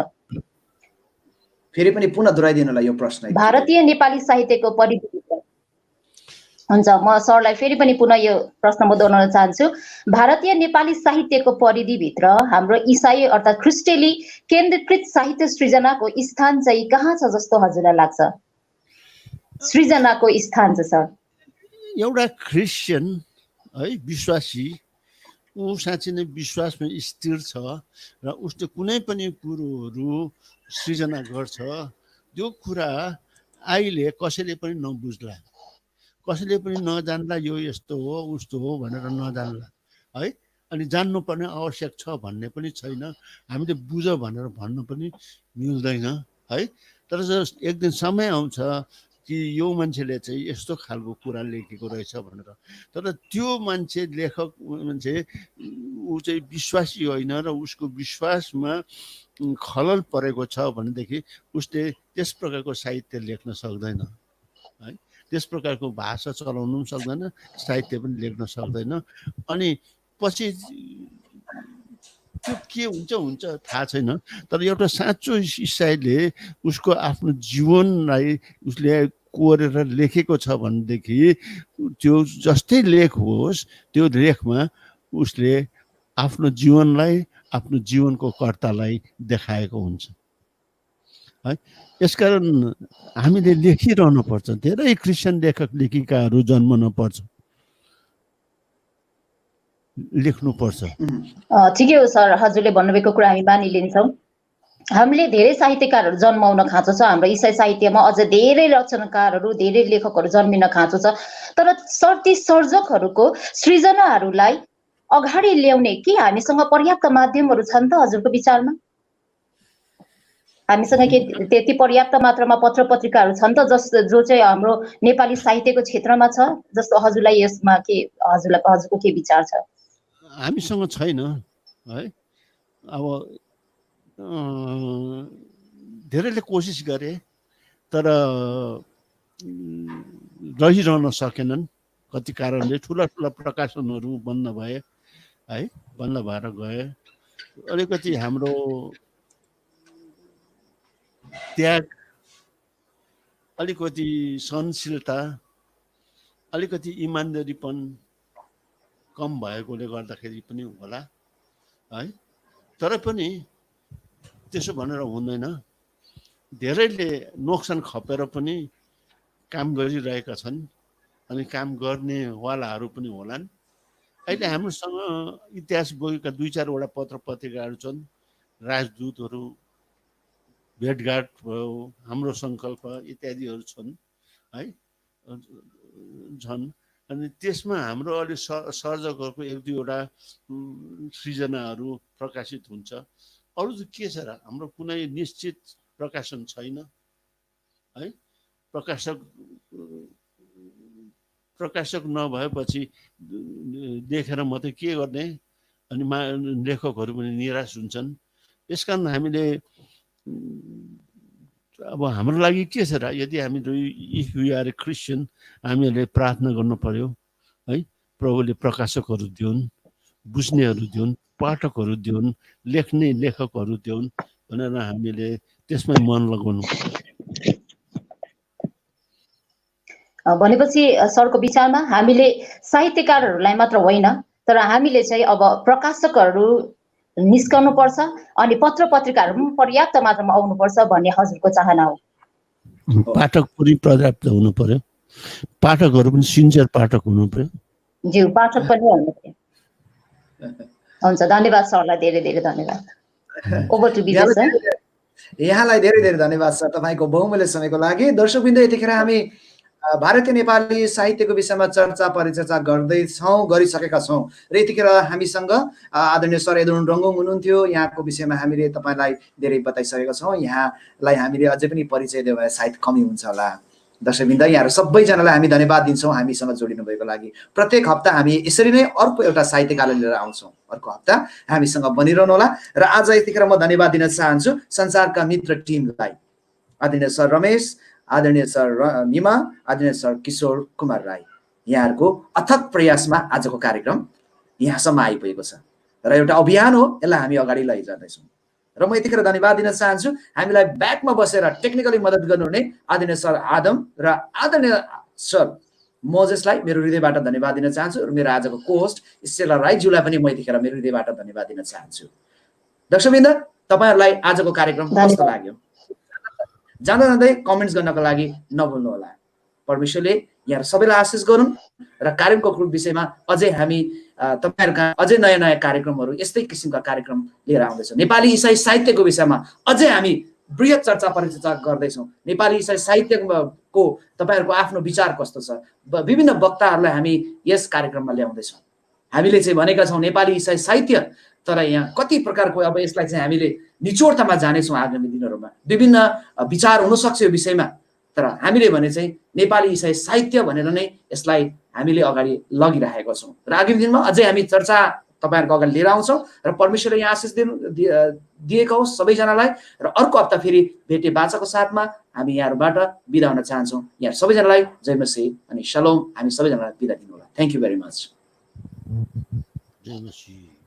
A: फेरि पनि पुनः दोहोऱ्याइदिनुलाई यो प्रश्न।
E: भारतीय नेपाली साहित्यको परिधिभित्र, हुन्छ म सरलाई फेरि पनि पुनः यो प्रश्न म दोहोऱ्याउन चाहन्छु। भारतीय नेपाली साहित्यको परिधिभित्र हाम्रो इसाई अर्थात् ख्रिस्टेली केन्द्रीकृत साहित्य सृजनाको स्थान चाहिँ कहाँ छ जस्तो हजुरलाई लाग्छ? सृजनाको स्थान चाहिँ सर,
D: एउटा क्रिस्चियन है विश्वासी ऊ साँच्चै नै विश्वासमा स्थिर छ र उसले कुनै पनि कुरोहरू सृजना गर्छ, त्यो कुरा अहिले कसैले पनि नबुझ्ला, कसैले पनि नजान्ला, यो यस्तो हो उस्तो हो भनेर नजान्ला है। अनि जान्नुपर्ने आवश्यक छ भन्ने पनि छैन, हामीले बुझ भनेर भन्न पनि मिल्दैन है। तर एक दिन समय आउँछ कि यो मान्छेले चाहिँ यस्तो खालको कुरा लेखेको रहेछ भनेर। तर त्यो मान्छे लेखक मान्छे ऊ चाहिँ विश्वासी होइन र उसको विश्वासमा खलल परेको छ भनेदेखि उसले त्यस प्रकारको साहित्य लेख्न सक्दैन है, त्यस प्रकारको भाषा चलाउनु पनि सक्दैन, साहित्य पनि लेख्न सक्दैन। अनि पछि त्यो के हुन्छ थाहा छैन। तर एउटा साँचो इसाईले उसको आफ्नो जीवनलाई उसले कोरेर लेखेको छ भनेदेखि त्यो जस्तै लेख होस् त्यो लेखमा उसले आफ्नो जीवनलाई, आफ्नो जीवनको कर्तालाई देखाएको हुन्छ है। यसकारण हामीले लेखिरहनु पर्छ। धेरै क्रिस्चियन लेखक लेखिकाहरू जन्मन पर्छ, लेख्नुपर्छ।
E: ठिकै हो सर, हजुरले भन्नुभएको कुरा हामी मानिलिन्छौँ। हामीले धेरै साहित्यकारहरू जन्माउन खाँचो छ, हाम्रो इसाई साहित्यमा अझ धेरै रचनाकारहरू, धेरै लेखकहरू जन्मिन खाँचो छ। तर सर ती सर्जकहरूको सृजनाहरूलाई अगाडि ल्याउने के हामीसँग पर्याप्त माध्यमहरू छन् त हजुरको विचारमा? हामीसँग के त्यति पर्याप्त मात्रामा पत्र पत्रिकाहरू छन् त जो चाहिँ हाम्रो नेपाली साहित्यको क्षेत्रमा छ? जस्तो हजुरलाई यसमा के हजुरको के विचार छ?
D: हामीसँग छैन है। अब धेरैले कोसिस गरे तर रहिरहन सकेनन् कति कारणले। ठुला ठुला प्रकाशनहरू बन्द भए है, बन्द भएर गए। अलिकति हाम्रो त्याग, अलिकति सहनशीलता, अलिकति इमान्दारीपन कम भएकोले गर्दाखेरि पनि होला है। तर पनि त्यसो भनेर हुँदैन। धेरैले नोक्सान खपेर पनि काम गरिरहेका छन् अनि काम गर्नेवालाहरू पनि होलान्। अहिले हाम्रोसँग इतिहास बोकेका 2-4वटा पत्र पत्रिकाहरू छन्, राजदूतहरू, भेटघाट भयो, हाम्रो सङ्कल्प इत्यादिहरू छन् है, छन्। अनि त्यसमा हाम्रो अलि सर्जकहरूको 1-2वटा सृजनाहरू प्रकाशित हुन्छ। अरू त के छ र, हाम्रो कुनै निश्चित प्रकाशन छैन है। प्रकाशक नभएपछि लेखेर मात्रै के गर्ने, अनि लेखकहरू पनि निराश हुन्छन्। यसकारण हामीले अब हाम्रो लागि के छ र, यदि हामी if we are a Christian, हामीहरूले प्रार्थना गर्नु पर्यो है, प्रभुले प्रकाशकहरू दिउन्, बुझ्नेहरू दिउन्, पाठकहरू दिउन्, लेख्ने लेखकहरू दिउन् भनेर हामीले त्यसमै मन लगाउनु।
E: भनेपछि सरको विचारमा हामीले साहित्यकारहरूलाई मात्र होइन तर हामीले चाहिँ अब प्रकाशकहरू निस्कनु पर्छ अनि पत्र पत्रिकाहरू पनि पर्याप्त मात्रामा आउनु पर्छ भन्ने हजुरको चाहना हो?
D: पाठक पनि पर्याप्त हुनु पर्यो, पाठकहरू पनि सिन्सियर पाठक हुनु पर्यो।
E: ज्यू, पाठक पनि हुनु पर्यो। हुन्छ, धन्यवाद सरलाई, धेरै धेरै धन्यवाद। Over to Vijay sir.
A: यहाँलाई धेरै धेरै धन्यवाद सर तपाईँको बहुमूल्य समयको लागि। दर्शकवृन्द, यतिखेर हामी भारतीय नेपाली साहित्यको विषयमा चर्चा परिचर्चा गरिसकेका छौँ र यतिखेर हामीसँग आदरणीय सर एदुन रङ्गुङ हुनुहुन्थ्यो। यहाँको विषयमा हामीले तपाईँलाई धेरै बताइसकेका छौँ। यहाँलाई हामीले अझै पनि परिचय दियो भने सायद कमी हुन्छ होला। दर्शकवृन्द, यहाँहरू सबैजनालाई हामी धन्यवाद दिन्छौँ हामीसँग जोडिनु भएको लागि। प्रत्येक हप्ता हामी यसरी नै अर्को एउटा साहित्यकारलाई लिएर आउँछौँ। अर्को हप्ता हामीसँग बनिरहनु होला। र आज यतिखेर म धन्यवाद दिन चाहन्छु संसारका मित्र टिमलाई, आदरणीय सर रमेश, आदरणीय सर निमा, आदरणीय सर किशोर कुमार राई, यहाँहरूको अथक प्रयासमा आजको कार्यक्रम यहाँसम्म आइपुगेको छ र एउटा अभियान हो, यसलाई हामी अगाडि लैजाँदैछौँ। र म यतिखेर धन्यवाद दिन चाहन्छु हामीलाई ब्याकमा बसेर टेक्निकली मद्दत गर्नुहुने आदरणीय सर आदम र आदरणीय सर मोजेसलाई मेरो हृदयबाट धन्यवाद दिन चाहन्छु र मेरो आजको कोहोस्ट स्टेला राईज्यूलाई पनि म यतिखेर मेरो हृदयबाट धन्यवाद दिन चाहन्छु। दर्शकवृन्द, तपाईहरुलाई आजको कार्यक्रम कस्तो लाग्यो जाँदा जाँदै कमेन्ट्स गर्नको लागि नभुल्नु होला। परमेश्वरले यहाँ सबैलाई आशिष गरून् र कार्यक्रमको विषयमा अझै हामी तपाईहरुका अझै नयाँ नयाँ कार्यक्रमहरू यस्तै किसिमका कार्यक्रम लिएर आउँदैछौँ। नेपाली इसाई साहित्यको विषयमा अझै हामी बृहत चर्चा परिचर्चा गर्दैछौँ। नेपाली इसाई साहित्यको तपाईहरुको आफ्नो विचार कस्तो छ, विभिन्न वक्ताहरूलाई हामी यस कार्यक्रममा ल्याउँदैछौँ। हामीले चाहिँ भनेका छौँ नेपाली इसाई साहित्य, तर यहाँ कति प्रकारको अब यसलाई चाहिँ हामीले निचोडतामा जानेछौँ आगामी दिनहरूमा। विभिन्न विचार हुनसक्छ यो विषयमा, तर हामीले भने चाहिँ नेपाली इसाई साहित्य भनेर नै यसलाई हामीले अगाडि लगिरहेका छौँ र आगामी दिनमा अझै हामी चर्चा तपाईहरुको अगाडि लिएर आउँछौँ र परमेश्वरले यहाँ आशिष दिएको होस् सबैजनालाई। र अर्को हप्ता फेरि भेटे बाचाको साथमा हामी यहाँहरूबाट बिदा हुन चाहन्छौँ। यहाँ सबैजनालाई जय मसीह अनि शलोम। हामी सबैजनालाई बिदा दिनु होला। Thank you very much.
D: जय मसीह।